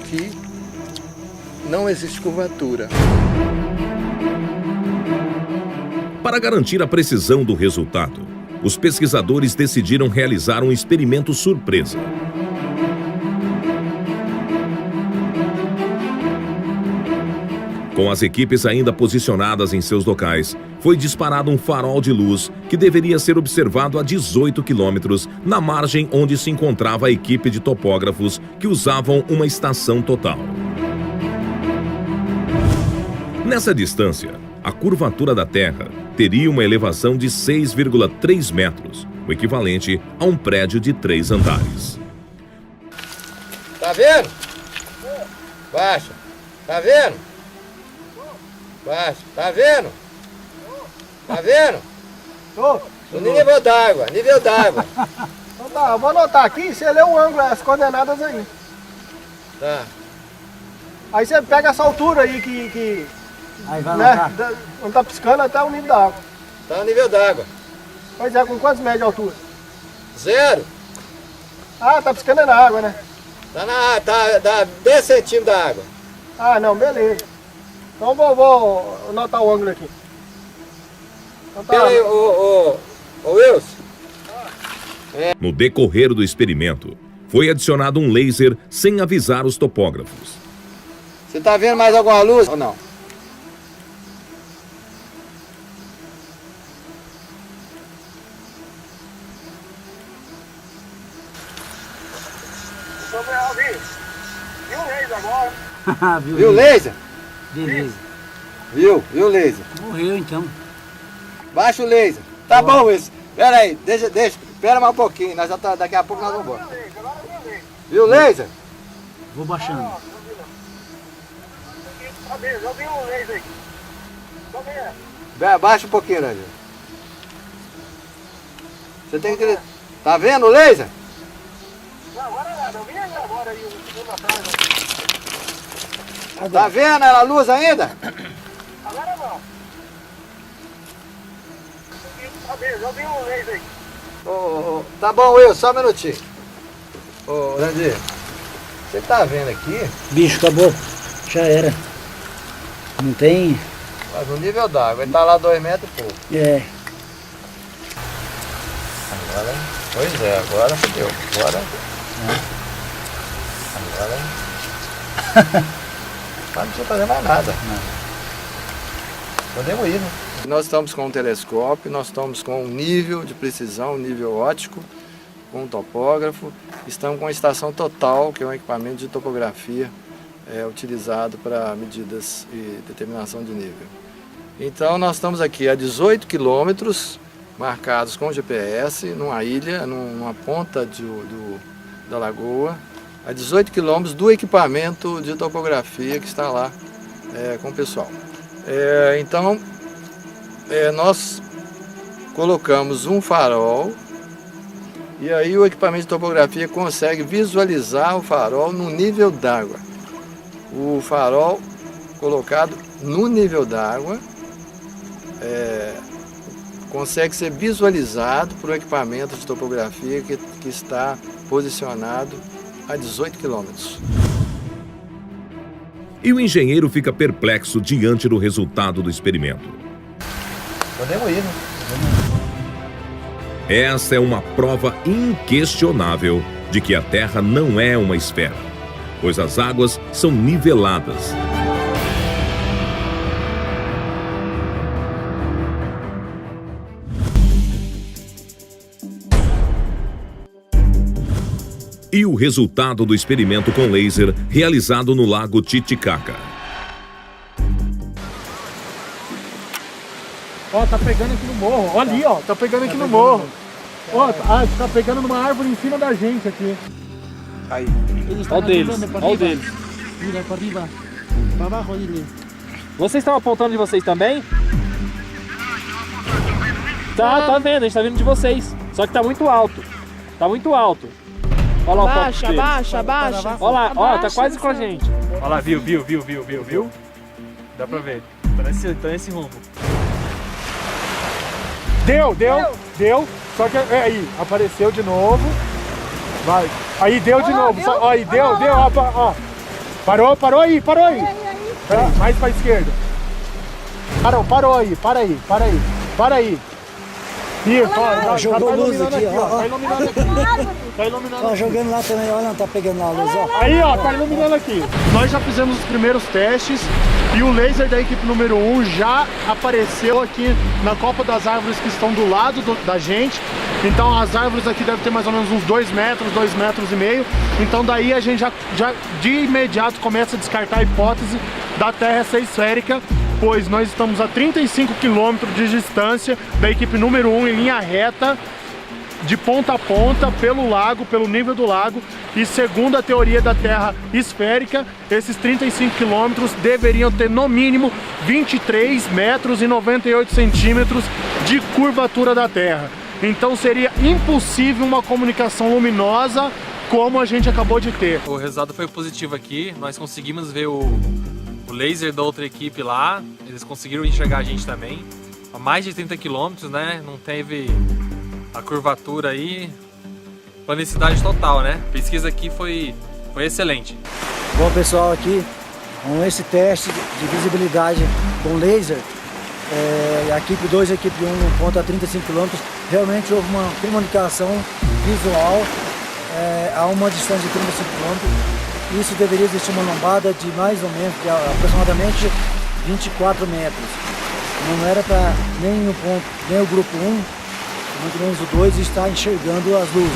que não existe curvatura. Para garantir a precisão do resultado, os pesquisadores decidiram realizar um experimento surpresa. Com as equipes ainda posicionadas em seus locais, foi disparado um farol de luz que deveria ser observado a 18 quilômetros na margem onde se encontrava a equipe de topógrafos que usavam uma estação total. Nessa distância, a curvatura da Terra teria uma elevação de 6,3 metros, o equivalente a um prédio de 3 andares. Tá vendo? Baixa. Tá vendo? Baixa. Tá vendo? Tá vendo? No nível d'água, nível d'água. Então tá, eu vou anotar aqui, você lê o ângulo, as coordenadas aí. Tá. Aí você pega essa altura aí que aí vai né, onde tá piscando até o nível da água. Tá no nível d'água. Pois é, com quantos metros de altura? 0. Ah, tá piscando na água, né? Dá 10 centímetros da água. Ah, não, beleza. Então vou anotar o ângulo aqui. Então, tá. Peraí, ô Wilson. No decorrer do experimento, foi adicionado um laser sem avisar os topógrafos. Você tá vendo mais alguma luz ou não? Viu o laser agora? Viu o laser? Beleza. Viu o laser? Morreu então. Baixa o laser. Tá bom isso. Pera aí, deixa. Espera mais um pouquinho, nós já tá, daqui a pouco nós vamos embora. Viu o laser? Vou baixando. Eu vi o laser aí. Baixa um pouquinho, Rangel. Você tem que... Tá vendo o laser? Não, agora nada, eu vi agora aí, um segundo atrás. Tá vendo a luz ainda? Agora não. Eu vi um laser aí. Tá bom, Will, só um minutinho. Ô, Randir, você tá vendo aqui? Bicho, acabou. Já era. Não tem... Mas o nível d'água, ele tá lá 2 metros e pouco. É. Agora, pois é, agora fodeu. Agora. Mas não precisa fazer mais nada. Podemos ir, né? Nós estamos com um telescópio, nós estamos com um nível de precisão, um nível óptico, com um topógrafo. Estamos com uma estação total, que é um equipamento de topografia utilizado para medidas e determinação de nível. Então nós estamos aqui a 18 quilômetros, marcados com GPS, numa ilha, numa ponta da lagoa, a 18 quilômetros do equipamento de topografia que está lá com o pessoal. Então, nós colocamos um farol e aí o equipamento de topografia consegue visualizar o farol no nível d'água. O farol colocado no nível d'água consegue ser visualizado por um equipamento de topografia que está posicionado a 18 quilômetros. E o engenheiro fica perplexo diante do resultado do experimento. Podemos ir, né? Essa é uma prova inquestionável de que a Terra não é uma esfera, pois as águas são niveladas. E o resultado do experimento com laser realizado no Lago Titicaca. Ó, tá pegando aqui no morro. Olha ali, ó, tá pegando aqui no morro. Ó, tá pegando numa árvore em cima da gente aqui. Aí. Olha o deles, olha o deles. Mira, para arriba. Para abajo, dile. Vocês estão apontando de vocês também? Tá vendo, a gente tá vendo de vocês. Só que tá muito alto. Tá muito alto. Olha lá o foco Abaixa, dele. abaixa, abaixa. Olha lá, ó, tá Abaixa, quase com a pessoal. gente. Olha lá, viu? Dá pra ver. Tá nesse rumo. Deu. Só que aí, apareceu de novo. Vai. Aí deu de novo. Só, aí, deu. Ó. Parou aí. Peraí, mais pra esquerda. Parou aí. Para aí. Isso, ó, jogou luz aqui, ó. Tá iluminando aqui. Ó, jogando lá também, olha, não tá pegando a luz, ó. Aí, ó, tá iluminando aqui. Nós já fizemos os primeiros testes e o laser da equipe número 1 já apareceu aqui na copa das árvores que estão do lado da gente. Então as árvores aqui devem ter mais ou menos uns 2 metros, 2,5 metros. Então daí a gente já de imediato começa a descartar a hipótese da Terra ser esférica, pois nós estamos a 35 quilômetros de distância da equipe número 1 em linha reta, de ponta a ponta, pelo lago, pelo nível do lago. E segundo a teoria da Terra esférica, esses 35 quilômetros deveriam ter no mínimo 23 metros e 98 centímetros de curvatura da Terra. Então seria impossível uma comunicação luminosa como a gente acabou de ter. O resultado foi positivo aqui, nós conseguimos ver o laser da outra equipe lá, eles conseguiram enxergar a gente também. A mais de 30 quilômetros, né? Não teve a curvatura aí, planicidade total, né? A pesquisa aqui foi excelente. Bom, pessoal, aqui com esse teste de visibilidade com laser, a equipe 2 e a equipe 1 no ponto a 35 km, realmente houve uma comunicação visual a uma distância de 35 km. Isso deveria existir uma lombada de mais ou menos, de aproximadamente 24 metros. Não era para nem o ponto, nem o grupo 1, muito menos o 2, estar enxergando as luzes.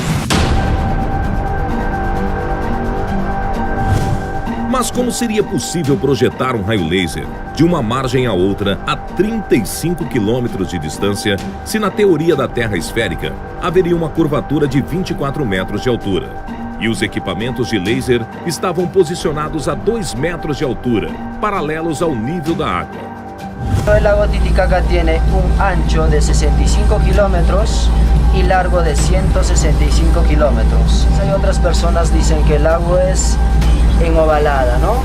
Mas como seria possível projetar um raio laser de uma margem a outra a 35 quilômetros de distância, se na teoria da Terra esférica haveria uma curvatura de 24 metros de altura? E os equipamentos de laser estavam posicionados a 2 metros de altura, paralelos ao nível da água. El lago Titicaca tiene un ancho de 65 kilómetros y largo de 165 kilómetros. Hay otras personas que dicen que el lago es enovalada, ¿no?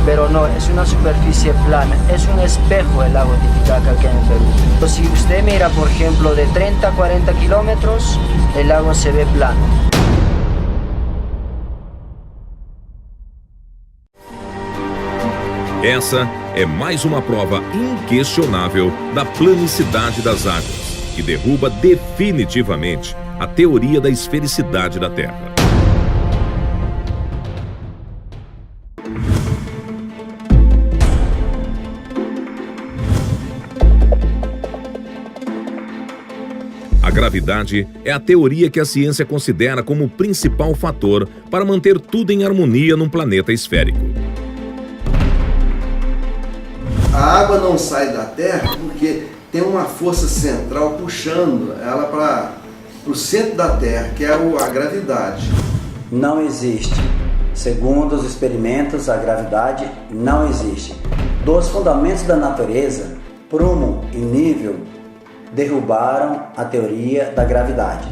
Pero no, es una superficie plana, es un espejo el lago Titicaca aquí en Perú. Entonces, si usted mira, por ejemplo, de 30 a 40 kilómetros, el lago se ve plano. Essa é mais uma prova inquestionável da planicidade das águas, que derruba definitivamente a teoria da esfericidade da Terra. A gravidade é a teoria que a ciência considera como o principal fator para manter tudo em harmonia num planeta esférico. A água não sai da Terra porque tem uma força central puxando ela para o centro da Terra, que é a gravidade. Não existe. Segundo os experimentos, a gravidade não existe. Dos fundamentos da natureza, prumo e nível derrubaram a teoria da gravidade.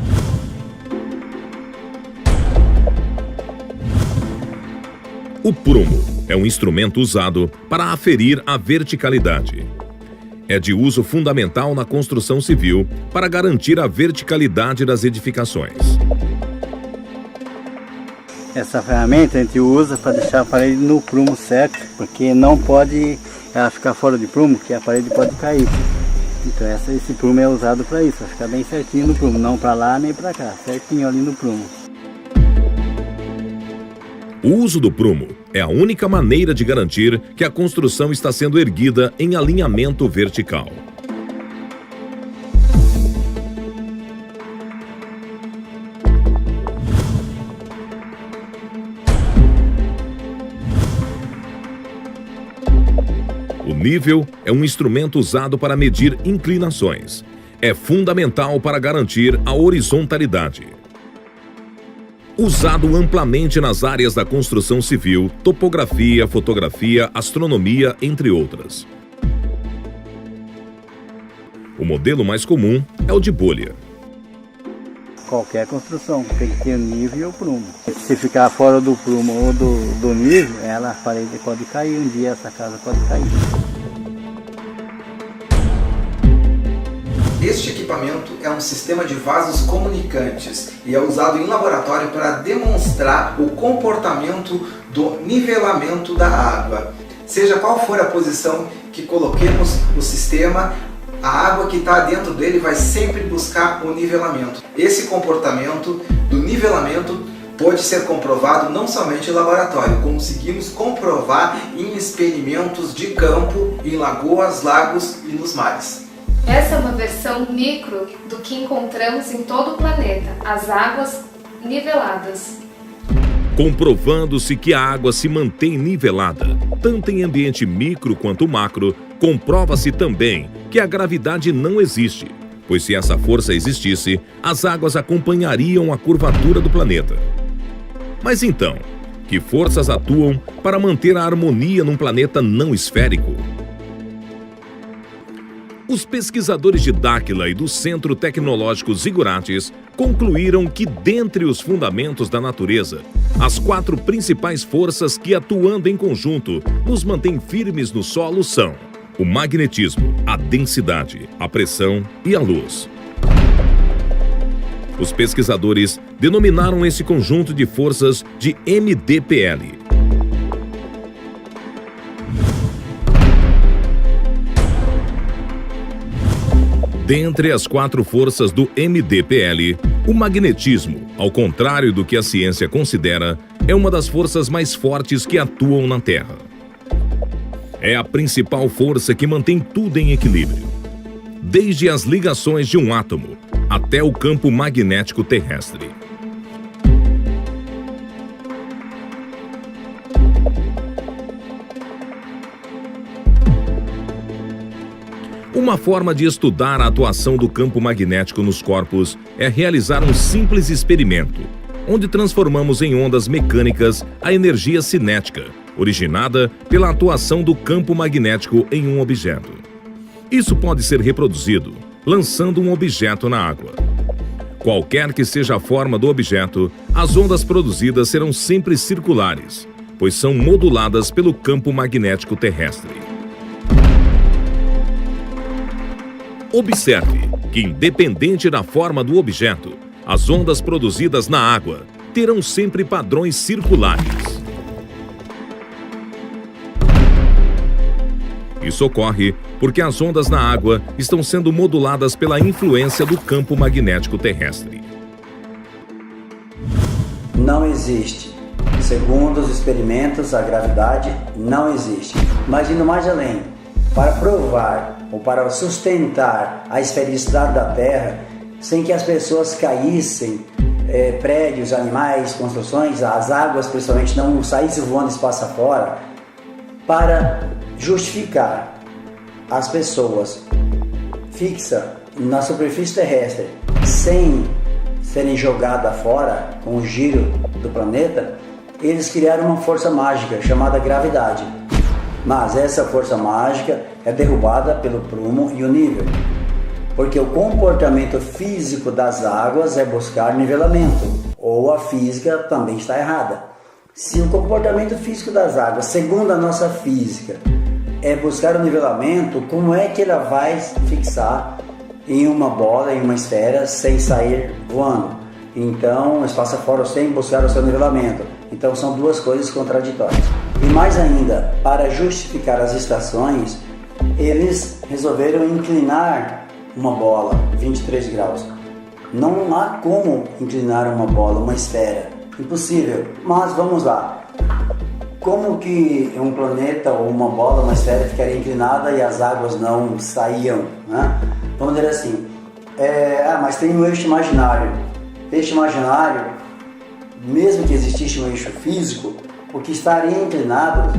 O prumo é um instrumento usado para aferir a verticalidade. É de uso fundamental na construção civil para garantir a verticalidade das edificações. Essa ferramenta a gente usa para deixar a parede no prumo certo, porque não pode ela ficar fora de prumo, que a parede pode cair. Então esse prumo é usado para isso, para ficar bem certinho no prumo, não para lá nem para cá, certinho ali no prumo. O uso do prumo é a única maneira de garantir que a construção está sendo erguida em alinhamento vertical. O nível é um instrumento usado para medir inclinações. É fundamental para garantir a horizontalidade. Usado amplamente nas áreas da construção civil, topografia, fotografia, astronomia, entre outras. O modelo mais comum é o de bolha. Qualquer construção tem que ter nível e o prumo. se ficar fora do prumo ou do nível, a parede pode cair, um dia essa casa pode cair. Este equipamento é um sistema de vasos comunicantes e é usado em laboratório para demonstrar o comportamento do nivelamento da água. Seja qual for a posição que coloquemos o sistema, a água que está dentro dele vai sempre buscar o nivelamento. Esse comportamento do nivelamento pode ser comprovado não somente em laboratório, conseguimos comprovar em experimentos de campo, em lagoas, lagos e nos mares. Essa é uma versão micro do que encontramos em todo o planeta, as águas niveladas. Comprovando-se que a água se mantém nivelada, tanto em ambiente micro quanto macro, comprova-se também que a gravidade não existe, pois se essa força existisse, as águas acompanhariam a curvatura do planeta. Mas então, que forças atuam para manter a harmonia num planeta não esférico? Os pesquisadores de Dáquila e do Centro Tecnológico Zigurates concluíram que, dentre os fundamentos da natureza, as 4 principais forças que, atuando em conjunto, nos mantêm firmes no solo são o magnetismo, a densidade, a pressão e a luz. Os pesquisadores denominaram esse conjunto de forças de MDPL. Dentre as 4 forças do MDPL, o magnetismo, ao contrário do que a ciência considera, é uma das forças mais fortes que atuam na Terra. É a principal força que mantém tudo em equilíbrio, desde as ligações de um átomo até o campo magnético terrestre. Uma forma de estudar a atuação do campo magnético nos corpos é realizar um simples experimento, onde transformamos em ondas mecânicas a energia cinética, originada pela atuação do campo magnético em um objeto. Isso pode ser reproduzido lançando um objeto na água. Qualquer que seja a forma do objeto, as ondas produzidas serão sempre circulares, pois são moduladas pelo campo magnético terrestre. Observe que, independente da forma do objeto, as ondas produzidas na água terão sempre padrões circulares. Isso ocorre porque as ondas na água estão sendo moduladas pela influência do campo magnético terrestre. Não existe. Segundo os experimentos, a gravidade não existe. Mas indo mais além, para provar ou para sustentar a esfericidade da Terra, sem que as pessoas caíssem, prédios, animais, construções, as águas principalmente não saíssem voando espaço afora, para justificar as pessoas fixas na superfície terrestre sem serem jogadas fora com o giro do planeta, eles criaram uma força mágica chamada gravidade. Mas essa força mágica é derrubada pelo prumo e o nível, porque o comportamento físico das águas é buscar nivelamento, ou a física também está errada. Se o comportamento físico das águas, segundo a nossa física, é buscar o nivelamento, como é que ela vai fixar em uma bola, em uma esfera, sem sair voando? Então, espaço fora sem buscar o seu nivelamento. Então, são duas coisas contraditórias. E mais ainda, para justificar as estações, eles resolveram inclinar uma bola 23 graus. Não há como inclinar uma bola, uma esfera. Impossível. Mas vamos lá. Como que um planeta ou uma bola, uma esfera ficaria inclinada e as águas não saíam, né? Vamos dizer assim, mas tem um eixo imaginário. Eixo imaginário, mesmo que existisse um eixo físico, o que estaria inclinado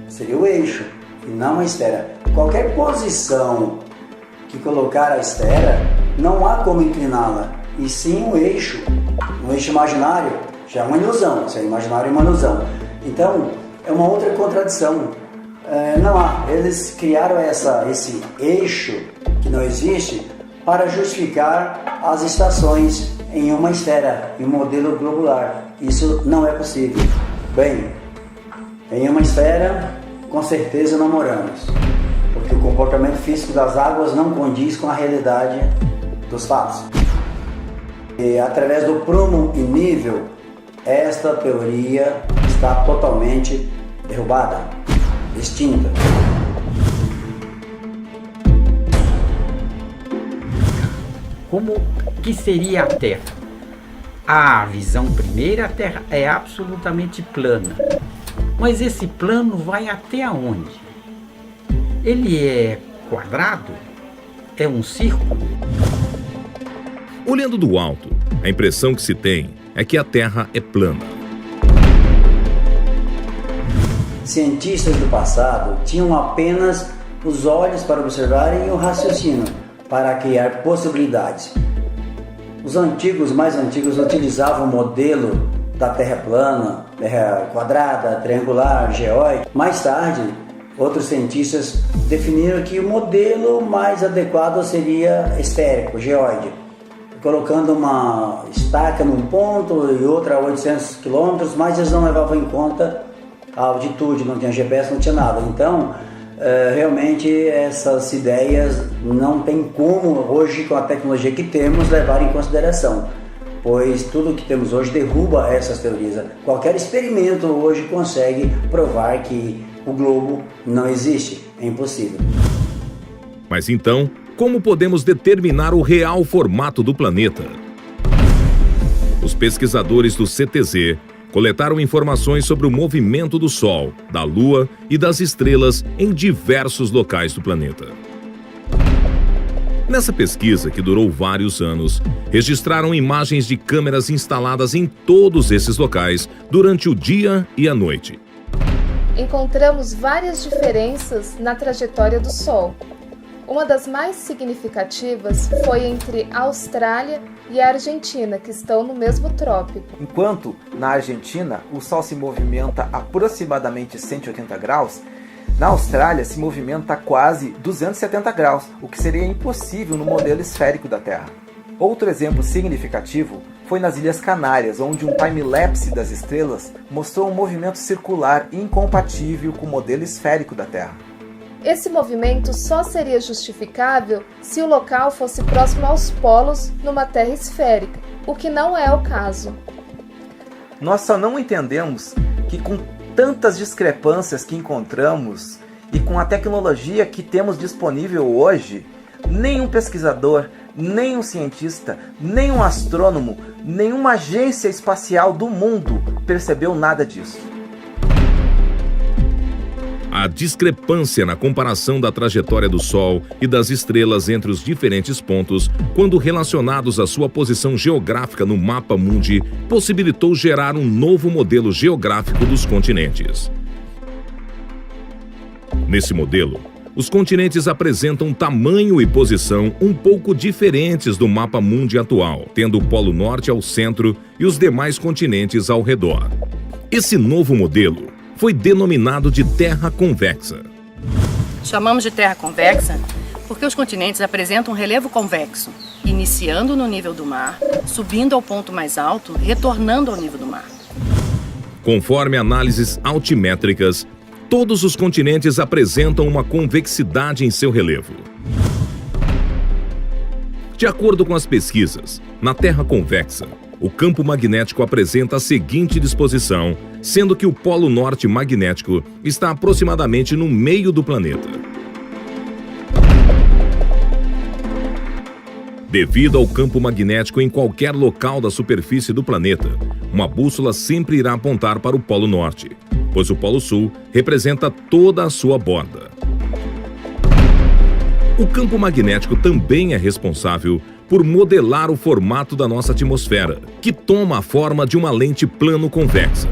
seria o eixo e não a esfera. Qualquer posição que colocar a esfera, não há como incliná-la, e sim um eixo imaginário, já é uma ilusão, se é imaginário é uma ilusão. Então, é uma outra contradição. Não há. Eles criaram esse eixo que não existe para justificar as estações em uma esfera, em um modelo globular. Isso não é possível. Bem, em uma esfera, com certeza não moramos, porque o comportamento físico das águas não condiz com a realidade dos fatos. E através do prumo e nível, esta teoria está totalmente derrubada, extinta. Como que seria a Terra? A visão primeira, a Terra é absolutamente plana. Mas esse plano vai até onde? Ele é quadrado? É um círculo? Olhando do alto, a impressão que se tem é que a Terra é plana. Cientistas do passado tinham apenas os olhos para observarem e o raciocínio para criar possibilidades. Os mais antigos, utilizavam o modelo da Terra plana, Terra quadrada, triangular, geóide. Mais tarde, outros cientistas definiram que o modelo mais adequado seria esférico, geóide, colocando uma estaca num ponto e outra a 800 km, mas eles não levavam em conta a altitude, não tinha GPS, não tinha nada. Então, realmente essas ideias não tem como hoje, com a tecnologia que temos, levar em consideração, pois tudo que temos hoje derruba essas teorias. Qualquer experimento hoje consegue provar que o globo não existe, é impossível. Mas então, como podemos determinar o real formato do planeta? Os pesquisadores do CTZ coletaram informações sobre o movimento do Sol, da Lua e das estrelas em diversos locais do planeta. Nessa pesquisa, que durou vários anos, registraram imagens de câmeras instaladas em todos esses locais durante o dia e a noite. Encontramos várias diferenças na trajetória do Sol. Uma das mais significativas foi entre a Austrália e a Argentina, que estão no mesmo trópico. Enquanto na Argentina o Sol se movimenta aproximadamente 180 graus, na Austrália se movimenta quase 270 graus, o que seria impossível no modelo esférico da Terra. Outro exemplo significativo foi nas Ilhas Canárias, onde um time-lapse das estrelas mostrou um movimento circular incompatível com o modelo esférico da Terra. Esse movimento só seria justificável se o local fosse próximo aos polos numa Terra esférica, o que não é o caso. Nós só não entendemos que com tantas discrepâncias que encontramos e com a tecnologia que temos disponível hoje, nenhum pesquisador, nenhum cientista, nenhum astrônomo, nenhuma agência espacial do mundo percebeu nada disso. A discrepância na comparação da trajetória do Sol e das estrelas entre os diferentes pontos, quando relacionados à sua posição geográfica no mapa mundi, possibilitou gerar um novo modelo geográfico dos continentes. Nesse modelo, os continentes apresentam tamanho e posição um pouco diferentes do mapa mundi atual, tendo o Polo Norte ao centro e os demais continentes ao redor. Esse novo modelo foi denominado de Terra convexa. Chamamos de Terra convexa porque os continentes apresentam um relevo convexo, iniciando no nível do mar, subindo ao ponto mais alto, retornando ao nível do mar. Conforme análises altimétricas, todos os continentes apresentam uma convexidade em seu relevo. De acordo com as pesquisas, na Terra convexa, o campo magnético apresenta a seguinte disposição, sendo que o Polo Norte magnético está aproximadamente no meio do planeta. Devido ao campo magnético em qualquer local da superfície do planeta, uma bússola sempre irá apontar para o Polo Norte, pois o Polo Sul representa toda a sua borda. O campo magnético também é responsável por modelar o formato da nossa atmosfera, que toma a forma de uma lente plano-convexa.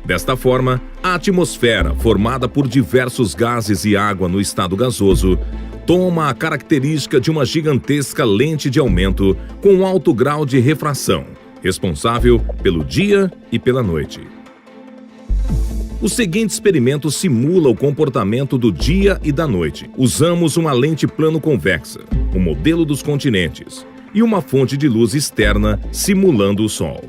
Desta forma, a atmosfera, formada por diversos gases e água no estado gasoso, toma a característica de uma gigantesca lente de aumento com alto grau de refração, responsável pelo dia e pela noite. O seguinte experimento simula o comportamento do dia e da noite. Usamos uma lente plano-convexa, o modelo dos continentes, e uma fonte de luz externa simulando o Sol.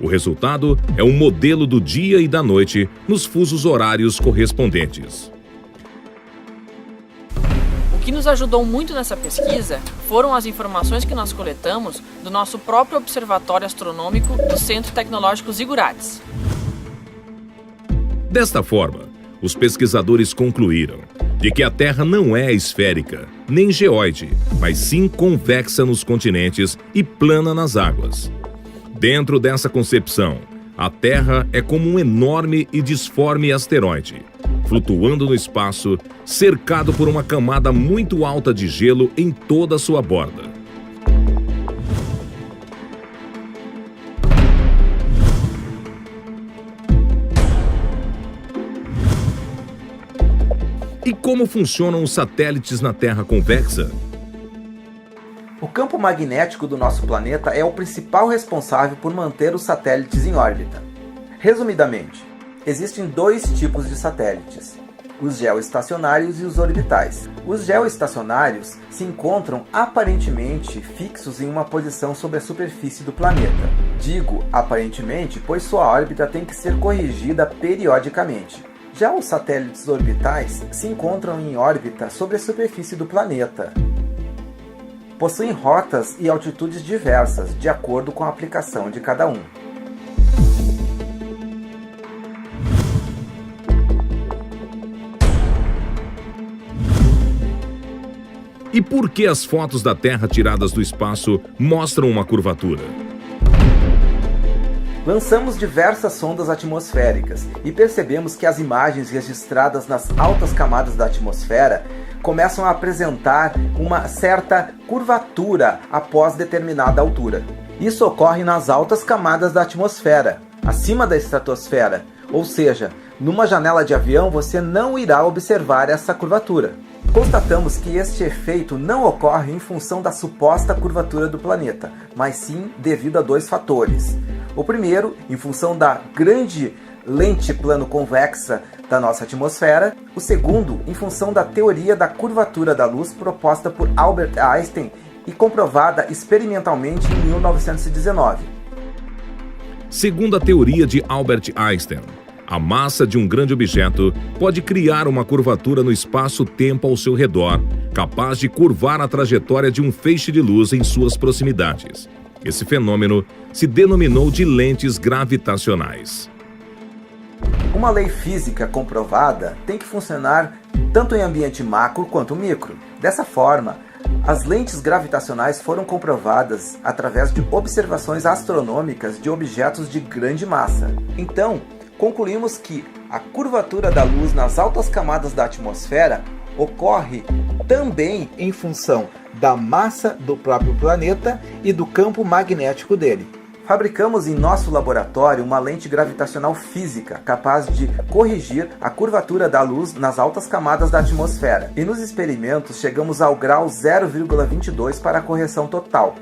O resultado é um modelo do dia e da noite nos fusos horários correspondentes. O que nos ajudou muito nessa pesquisa foram as informações que nós coletamos do nosso próprio Observatório Astronômico do Centro Tecnológico Zigurates. Desta forma, os pesquisadores concluíram de que a Terra não é esférica, nem geóide, mas sim convexa nos continentes e plana nas águas. Dentro dessa concepção, a Terra é como um enorme e disforme asteroide, flutuando no espaço, cercado por uma camada muito alta de gelo em toda a sua borda. E como funcionam os satélites na Terra convexa? O campo magnético do nosso planeta é o principal responsável por manter os satélites em órbita. Resumidamente, existem dois tipos de satélites: os geoestacionários e os orbitais. Os geoestacionários se encontram aparentemente fixos em uma posição sobre a superfície do planeta. Digo aparentemente, pois sua órbita tem que ser corrigida periodicamente. Já os satélites orbitais se encontram em órbita sobre a superfície do planeta. Possuem rotas e altitudes diversas, de acordo com a aplicação de cada um. E por que as fotos da Terra tiradas do espaço mostram uma curvatura? Lançamos diversas sondas atmosféricas e percebemos que as imagens registradas nas altas camadas da atmosfera começam a apresentar uma certa curvatura após determinada altura. Isso ocorre nas altas camadas da atmosfera, acima da estratosfera, ou seja, numa janela de avião você não irá observar essa curvatura. Constatamos que este efeito não ocorre em função da suposta curvatura do planeta, mas sim devido a dois fatores. O primeiro, em função da grande lente plano-convexa da nossa atmosfera. O segundo, em função da teoria da curvatura da luz proposta por Albert Einstein e comprovada experimentalmente em 1919. Segundo a teoria de Albert Einstein, a massa de um grande objeto pode criar uma curvatura no espaço-tempo ao seu redor, capaz de curvar a trajetória de um feixe de luz em suas proximidades. Esse fenômeno se denominou de lentes gravitacionais. Uma lei física comprovada tem que funcionar tanto em ambiente macro quanto micro. Dessa forma, as lentes gravitacionais foram comprovadas através de observações astronômicas de objetos de grande massa. Então, concluímos que a curvatura da luz nas altas camadas da atmosfera ocorre também em função da massa do próprio planeta e do campo magnético dele. Fabricamos em nosso laboratório uma lente gravitacional física capaz de corrigir a curvatura da luz nas altas camadas da atmosfera. E nos experimentos chegamos ao grau 0,22 para a correção total.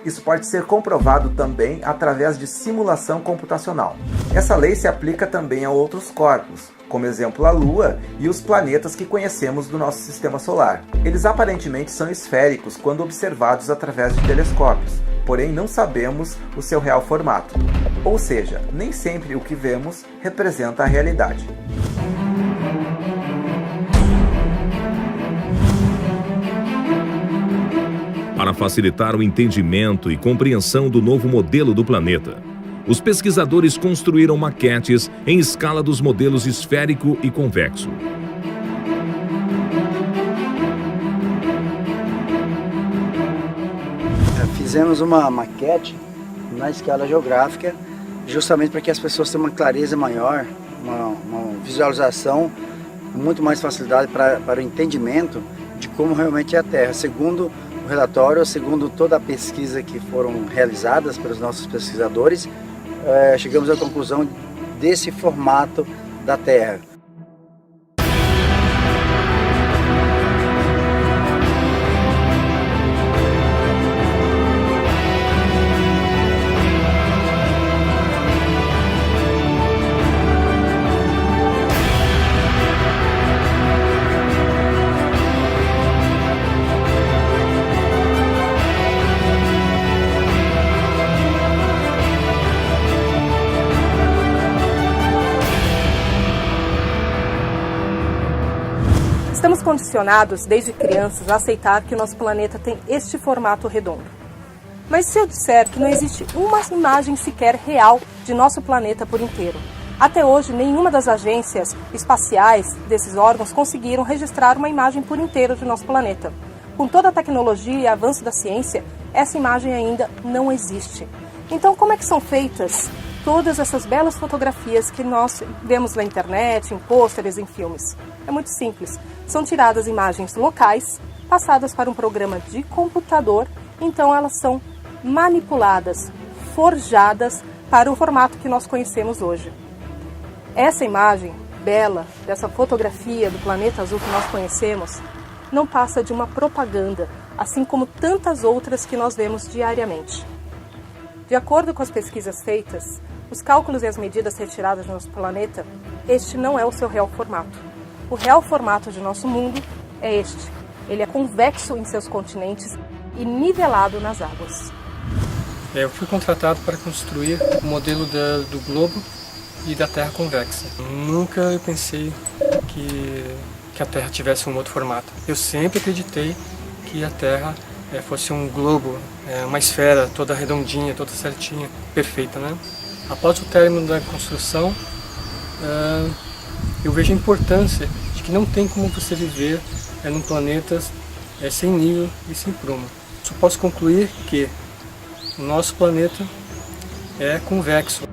Isso pode ser comprovado também através de simulação computacional. Essa lei se aplica também a outros corpos, como exemplo a Lua e os planetas que conhecemos do nosso sistema solar. Eles aparentemente são esféricos quando observados através de telescópios, porém não sabemos o seu real formato. Ou seja, nem sempre o que vemos representa a realidade. Para facilitar o entendimento e compreensão do novo modelo do planeta, os pesquisadores construíram maquetes em escala dos modelos esférico e convexo. Fizemos uma maquete na escala geográfica, justamente para que as pessoas tenham uma clareza maior, uma visualização, muito mais facilidade para o entendimento de como realmente é a Terra. Segundo o relatório, segundo toda a pesquisa que foram realizadas pelos nossos pesquisadores, chegamos à conclusão desse formato da Terra. Estamos condicionados, desde crianças, a aceitar que o nosso planeta tem este formato redondo. Mas se eu disser que não existe uma imagem sequer real de nosso planeta por inteiro? Até hoje, nenhuma das agências espaciais desses órgãos conseguiram registrar uma imagem por inteiro de nosso planeta. Com toda a tecnologia e avanço da ciência, essa imagem ainda não existe. Então, como é que são feitas todas essas belas fotografias que nós vemos na internet, em pôsteres, em filmes? É muito simples. São tiradas imagens locais, passadas para um programa de computador, então elas são manipuladas, forjadas para o formato que nós conhecemos hoje. Essa imagem bela, dessa fotografia do planeta azul que nós conhecemos, não passa de uma propaganda, assim como tantas outras que nós vemos diariamente. De acordo com as pesquisas feitas, os cálculos e as medidas retiradas do nosso planeta, este não é o seu real formato. O real formato de nosso mundo é este. Ele é convexo em seus continentes e nivelado nas águas. Eu fui contratado para construir o modelo do globo e da Terra convexa. Nunca eu pensei que a Terra tivesse um outro formato. Eu sempre acreditei que a Terra fosse um globo, uma esfera toda redondinha, toda certinha, perfeita, né? Após o término da construção, eu vejo a importância de que não tem como você viver num planeta sem nível e sem prumo. Só posso concluir que o nosso planeta é convexo.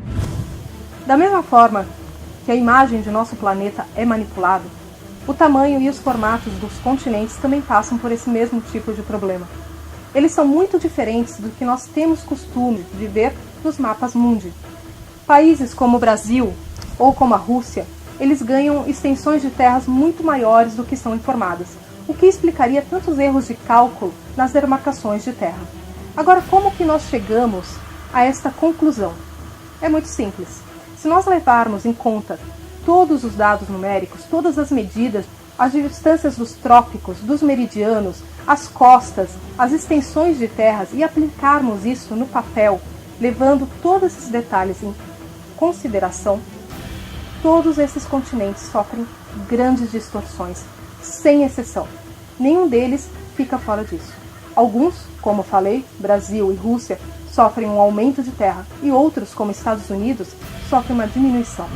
Da mesma forma que a imagem de nosso planeta é manipulada, o tamanho e os formatos dos continentes também passam por esse mesmo tipo de problema. Eles são muito diferentes do que nós temos costume de ver nos mapas mundi. Países como o Brasil ou como a Rússia, eles ganham extensões de terras muito maiores do que são informadas, o que explicaria tantos erros de cálculo nas demarcações de terra. Agora, como que nós chegamos a esta conclusão? É muito simples. Se nós levarmos em conta todos os dados numéricos, todas as medidas, as distâncias dos trópicos, dos meridianos, as costas, as extensões de terras e aplicarmos isso no papel, levando todos esses detalhes em consideração, todos esses continentes sofrem grandes distorções, sem exceção. Nenhum deles fica fora disso. Alguns, como falei, Brasil e Rússia, sofrem um aumento de terra e outros, como Estados Unidos, sofrem uma diminuição.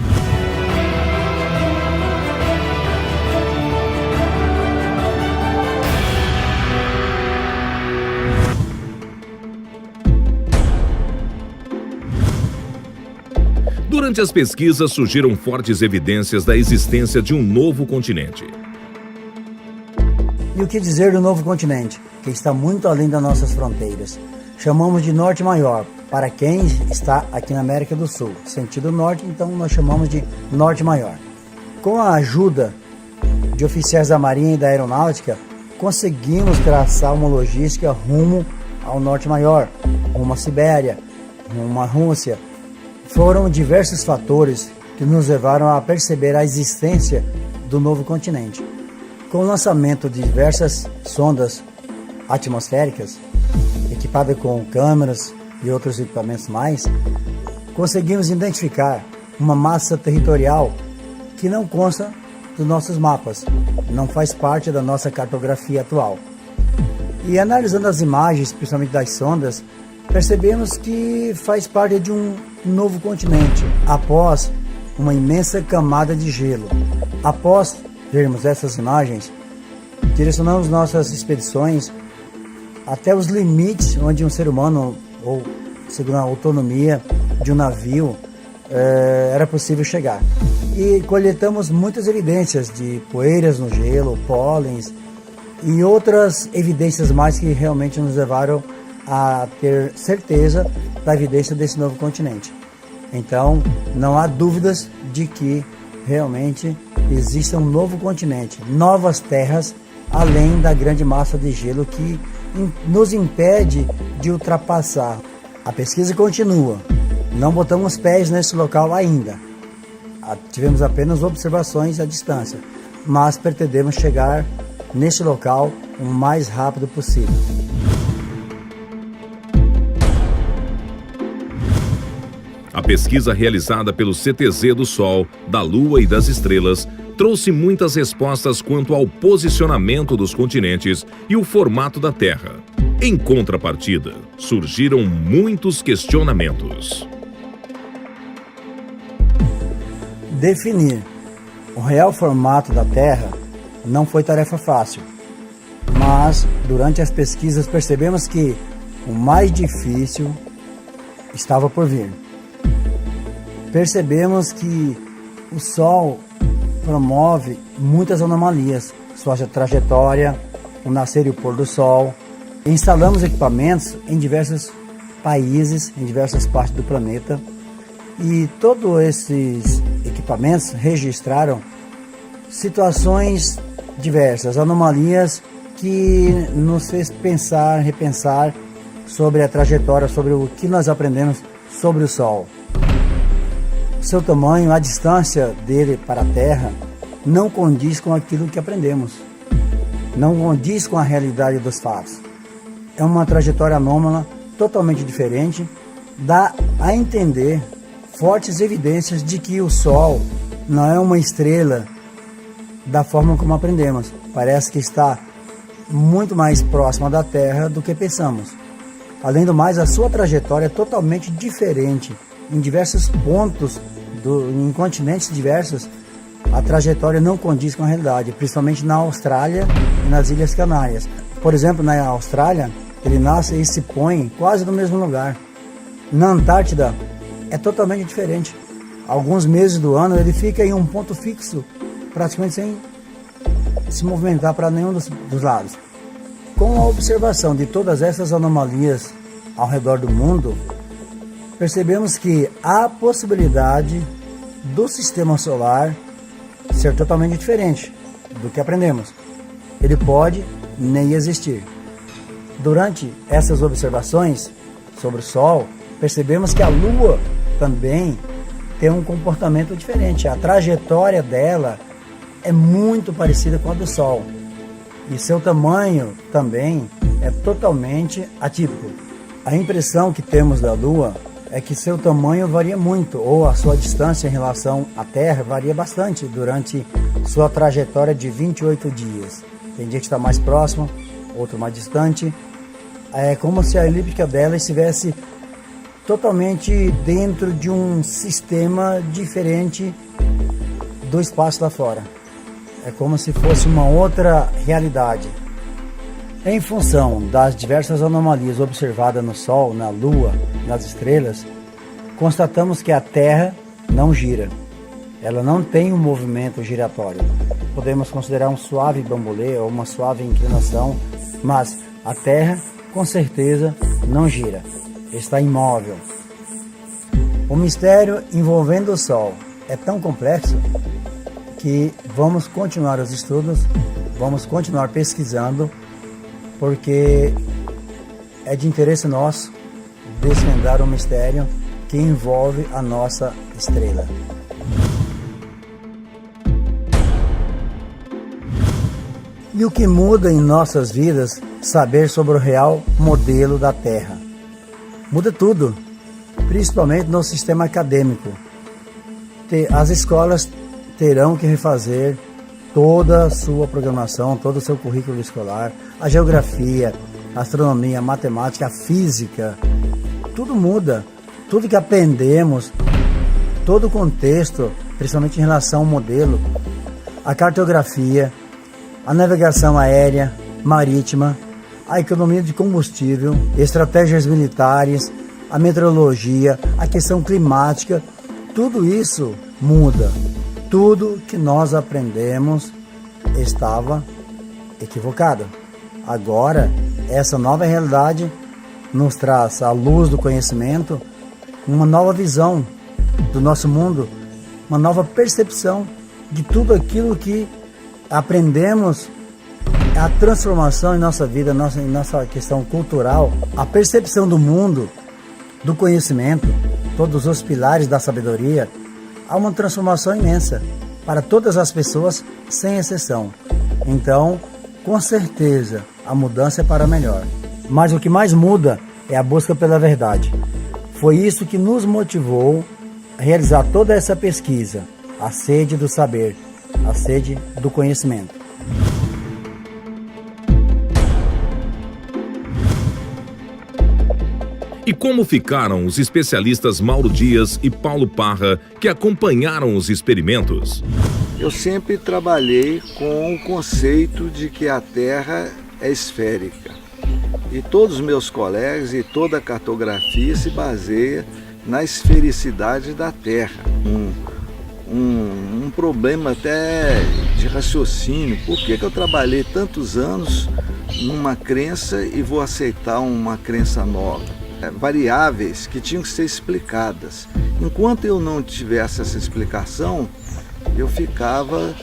Durante as pesquisas surgiram fortes evidências da existência de um novo continente. E o que dizer do novo continente, que está muito além das nossas fronteiras? Chamamos de Norte Maior, para quem está aqui na América do Sul. Sentido norte, então nós chamamos de Norte Maior. Com a ajuda de oficiais da Marinha e da Aeronáutica, conseguimos traçar uma logística rumo ao Norte Maior, rumo à Sibéria, rumo à Rússia. Foram diversos fatores que nos levaram a perceber a existência do novo continente. Com o lançamento de diversas sondas atmosféricas, equipadas com câmeras e outros equipamentos mais, conseguimos identificar uma massa territorial que não consta dos nossos mapas, não faz parte da nossa cartografia atual. E analisando as imagens, principalmente das sondas, percebemos que faz parte de um novo continente, após uma imensa camada de gelo. Após vermos essas imagens, direcionamos nossas expedições até os limites onde um ser humano, ou segundo a autonomia de um navio, era possível chegar. E coletamos muitas evidências de poeiras no gelo, pólens e outras evidências mais que realmente nos levaram a ter certeza da evidência desse novo continente. Então, não há dúvidas de que realmente existe um novo continente, novas terras, além da grande massa de gelo que nos impede de ultrapassar. A pesquisa continua, não botamos pés nesse local ainda. Tivemos apenas observações à distância, mas pretendemos chegar nesse local o mais rápido possível. A pesquisa realizada pelo CTZ do Sol, da Lua e das Estrelas trouxe muitas respostas quanto ao posicionamento dos continentes e o formato da Terra. Em contrapartida, surgiram muitos questionamentos. Definir o real formato da Terra não foi tarefa fácil, mas durante as pesquisas percebemos que o mais difícil estava por vir. Percebemos que o Sol promove muitas anomalias, sua trajetória, o nascer e o pôr do Sol. Instalamos equipamentos em diversos países, em diversas partes do planeta, e todos esses equipamentos registraram situações diversas, anomalias que nos fez pensar, repensar sobre a trajetória, sobre o que nós aprendemos sobre o Sol. Seu tamanho, a distância dele para a Terra, não condiz com aquilo que aprendemos. Não condiz com a realidade dos fatos. É uma trajetória anômala, totalmente diferente. Dá a entender fortes evidências de que o Sol não é uma estrela da forma como aprendemos. Parece que está muito mais próxima da Terra do que pensamos. Além do mais, a sua trajetória é totalmente diferente. Em diversos pontos, em continentes diversos, a trajetória não condiz com a realidade, principalmente na Austrália e nas Ilhas Canárias. Por exemplo, na Austrália, ele nasce e se põe quase no mesmo lugar. Na Antártida, é totalmente diferente. Alguns meses do ano, ele fica em um ponto fixo, praticamente sem se movimentar para nenhum dos lados. Com a observação de todas essas anomalias ao redor do mundo, percebemos que há a possibilidade do sistema solar ser totalmente diferente do que aprendemos. Ele pode nem existir. Durante essas observações sobre o Sol, percebemos que a Lua também tem um comportamento diferente. A trajetória dela é muito parecida com a do Sol. E seu tamanho também é totalmente atípico. A impressão que temos da Lua é que seu tamanho varia muito, ou a sua distância em relação à Terra varia bastante durante sua trajetória de 28 dias. Tem dia que está mais próximo, outro mais distante. É como se a elíptica dela estivesse totalmente dentro de um sistema diferente do espaço lá fora. É como se fosse uma outra realidade. Em função das diversas anomalias observadas no Sol, na Lua, nas estrelas, constatamos que a Terra não gira. Ela não tem um movimento giratório. Podemos considerar um suave bambolê ou uma suave inclinação, mas a Terra, com certeza, não gira. Está imóvel. O mistério envolvendo o Sol é tão complexo que vamos continuar os estudos, vamos continuar pesquisando, porque é de interesse nosso desvendar o mistério que envolve a nossa estrela. E o que muda em nossas vidas saber sobre o real modelo da Terra? Muda tudo, principalmente no sistema acadêmico. As escolas terão que refazer toda a sua programação, todo o seu currículo escolar, a geografia, a astronomia, a matemática, a física, tudo muda. Tudo que aprendemos, todo o contexto, principalmente em relação ao modelo, a cartografia, a navegação aérea, marítima, a economia de combustível, estratégias militares, a meteorologia, a questão climática, tudo isso muda. Tudo que nós aprendemos estava equivocado. Agora, essa nova realidade nos traz, à luz do conhecimento, uma nova visão do nosso mundo, uma nova percepção de tudo aquilo que aprendemos, a transformação em nossa vida, em nossa questão cultural, a percepção do mundo, do conhecimento, todos os pilares da sabedoria. Há uma transformação imensa para todas as pessoas, sem exceção. Então, com certeza, a mudança é para melhor. Mas o que mais muda é a busca pela verdade. Foi isso que nos motivou a realizar toda essa pesquisa, a sede do saber, a sede do conhecimento. E como ficaram os especialistas Mauro Dias e Paulo Parra que acompanharam os experimentos? Eu sempre trabalhei com o conceito de que a Terra é esférica. E todos os meus colegas e toda a cartografia se baseia na esfericidade da Terra. Um problema até de raciocínio. Por que eu trabalhei tantos anos numa crença e vou aceitar uma crença nova? Variáveis que tinham que ser explicadas. Enquanto eu não tivesse essa explicação, eu ficava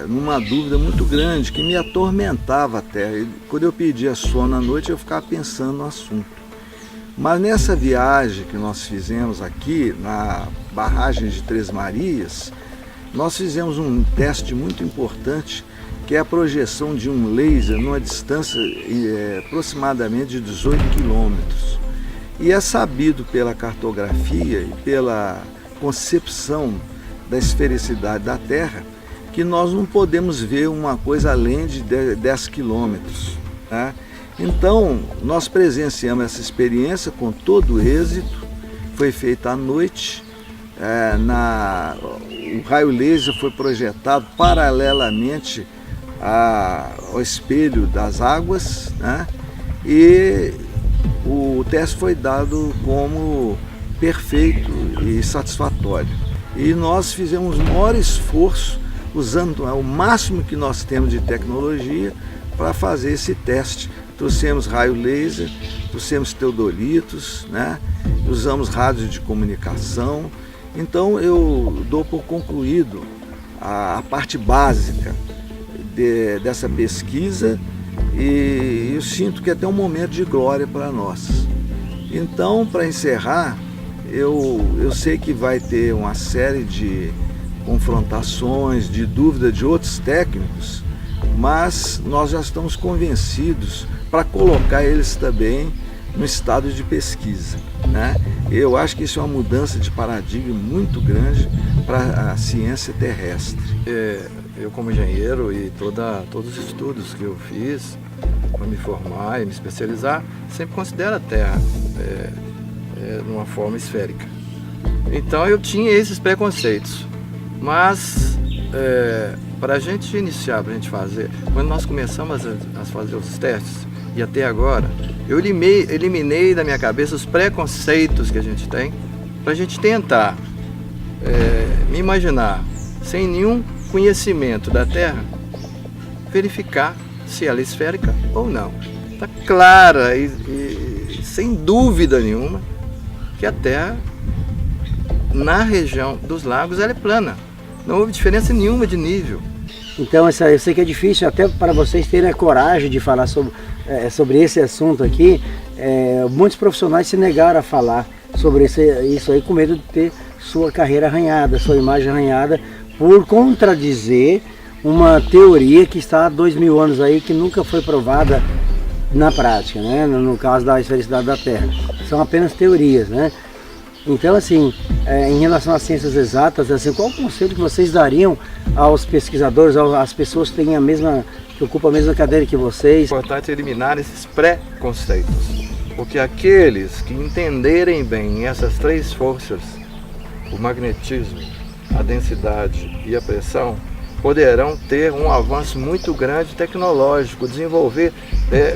numa dúvida muito grande que me atormentava até. Quando eu pedia sono à noite, eu ficava pensando no assunto. Mas nessa viagem que nós fizemos aqui, na barragem de Três Marias, nós fizemos um teste muito importante, que é a projeção de um laser numa distância aproximadamente de 18 quilômetros. E é sabido pela cartografia e pela concepção da esfericidade da Terra que nós não podemos ver uma coisa além de 10 quilômetros, né? Então, nós presenciamos essa experiência com todo êxito. Foi feita à noite, o raio laser foi projetado paralelamente ao espelho das águas, né? E o teste foi dado como perfeito e satisfatório. E nós fizemos o maior esforço, usando o máximo que nós temos de tecnologia para fazer esse teste. Trouxemos raio laser, trouxemos teodolitos, né? Usamos rádios de comunicação. Então eu dou por concluído a parte básica dessa pesquisa e eu sinto que é até um momento de glória para nós. Então, para encerrar, eu sei que vai ter uma série de confrontações, de dúvida de outros técnicos, mas nós já estamos convencidos para colocar eles também no estado de pesquisa, né? Eu acho que isso é uma mudança de paradigma muito grande para a ciência terrestre. Eu como engenheiro e todos os estudos que eu fiz para me formar e me especializar, sempre considero a Terra numa forma esférica. Então eu tinha esses preconceitos, mas para a gente iniciar, para a gente fazer, quando nós começamos a fazer os testes e até agora, eu eliminei da minha cabeça os preconceitos que a gente tem, para a gente tentar me imaginar sem nenhum conhecimento da Terra, verificar se ela é esférica ou não. Está clara e sem dúvida nenhuma que a Terra, na região dos lagos, ela é plana. Não houve diferença nenhuma de nível. Então eu sei que é difícil até para vocês terem a coragem de falar sobre esse assunto aqui. Muitos profissionais se negaram a falar sobre isso aí com medo de ter sua carreira arranhada, sua imagem arranhada, por contradizer uma teoria que está há 2000 anos aí, que nunca foi provada na prática, né? No caso da esfericidade da Terra. São apenas teorias, né? Então, assim, em relação às ciências exatas, assim, qual o conselho que vocês dariam aos pesquisadores, às pessoas que ocupam a mesma cadeira que vocês? É importante eliminar esses preconceitos, porque aqueles que entenderem bem essas três forças, o magnetismo, a densidade e a pressão, poderão ter um avanço muito grande tecnológico, desenvolver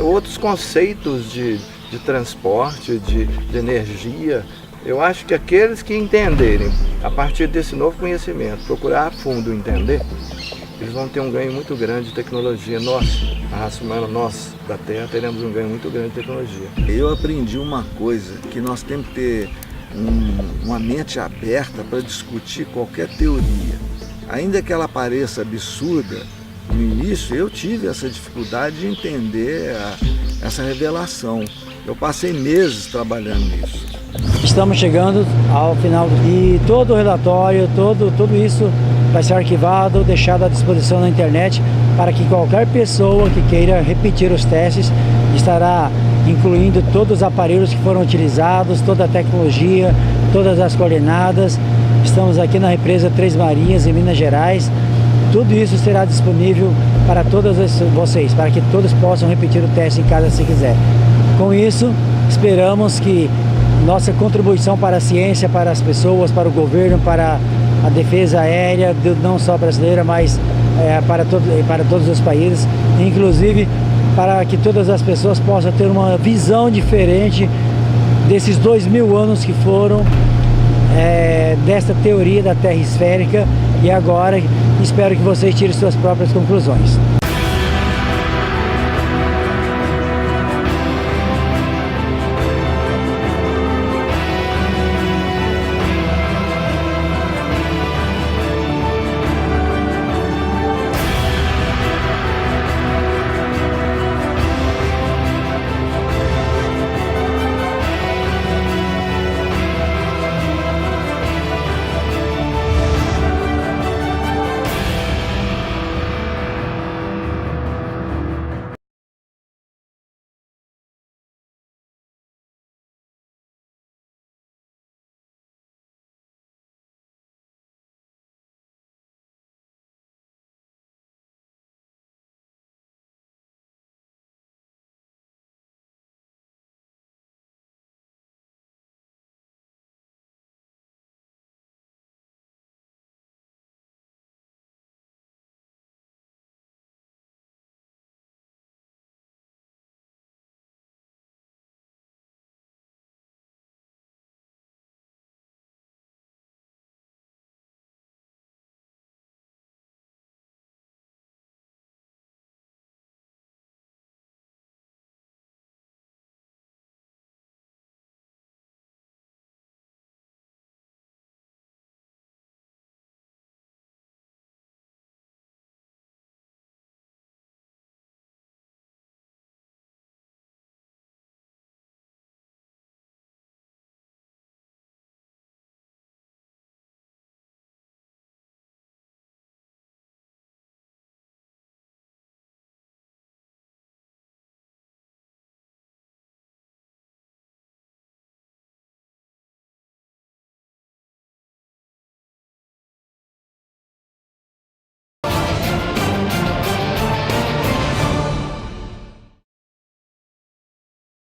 outros conceitos de transporte, de energia. Eu acho que aqueles que entenderem, a partir desse novo conhecimento, procurar a fundo entender, eles vão ter um ganho muito grande de tecnologia. Nós, a raça humana, nós da Terra, teremos um ganho muito grande de tecnologia. Eu aprendi uma coisa, que nós temos que ter uma mente aberta para discutir qualquer teoria. Ainda que ela pareça absurda, no início eu tive essa dificuldade de entender essa revelação. Eu passei meses trabalhando nisso. Estamos chegando ao final e todo o relatório, tudo isso vai ser arquivado, deixado à disposição na internet para que qualquer pessoa que queira repetir os testes estará incluindo todos os aparelhos que foram utilizados, toda a tecnologia, todas as coordenadas. Estamos aqui na represa Três Marias, em Minas Gerais, tudo isso será disponível para todos vocês, para que todos possam repetir o teste em casa se quiser. Com isso, esperamos que nossa contribuição para a ciência, para as pessoas, para o governo, para a defesa aérea, não só brasileira, mas para todos os países, inclusive para que todas as pessoas possam ter uma visão diferente desses 2000 anos que foram desta teoria da Terra esférica, e agora espero que vocês tirem suas próprias conclusões.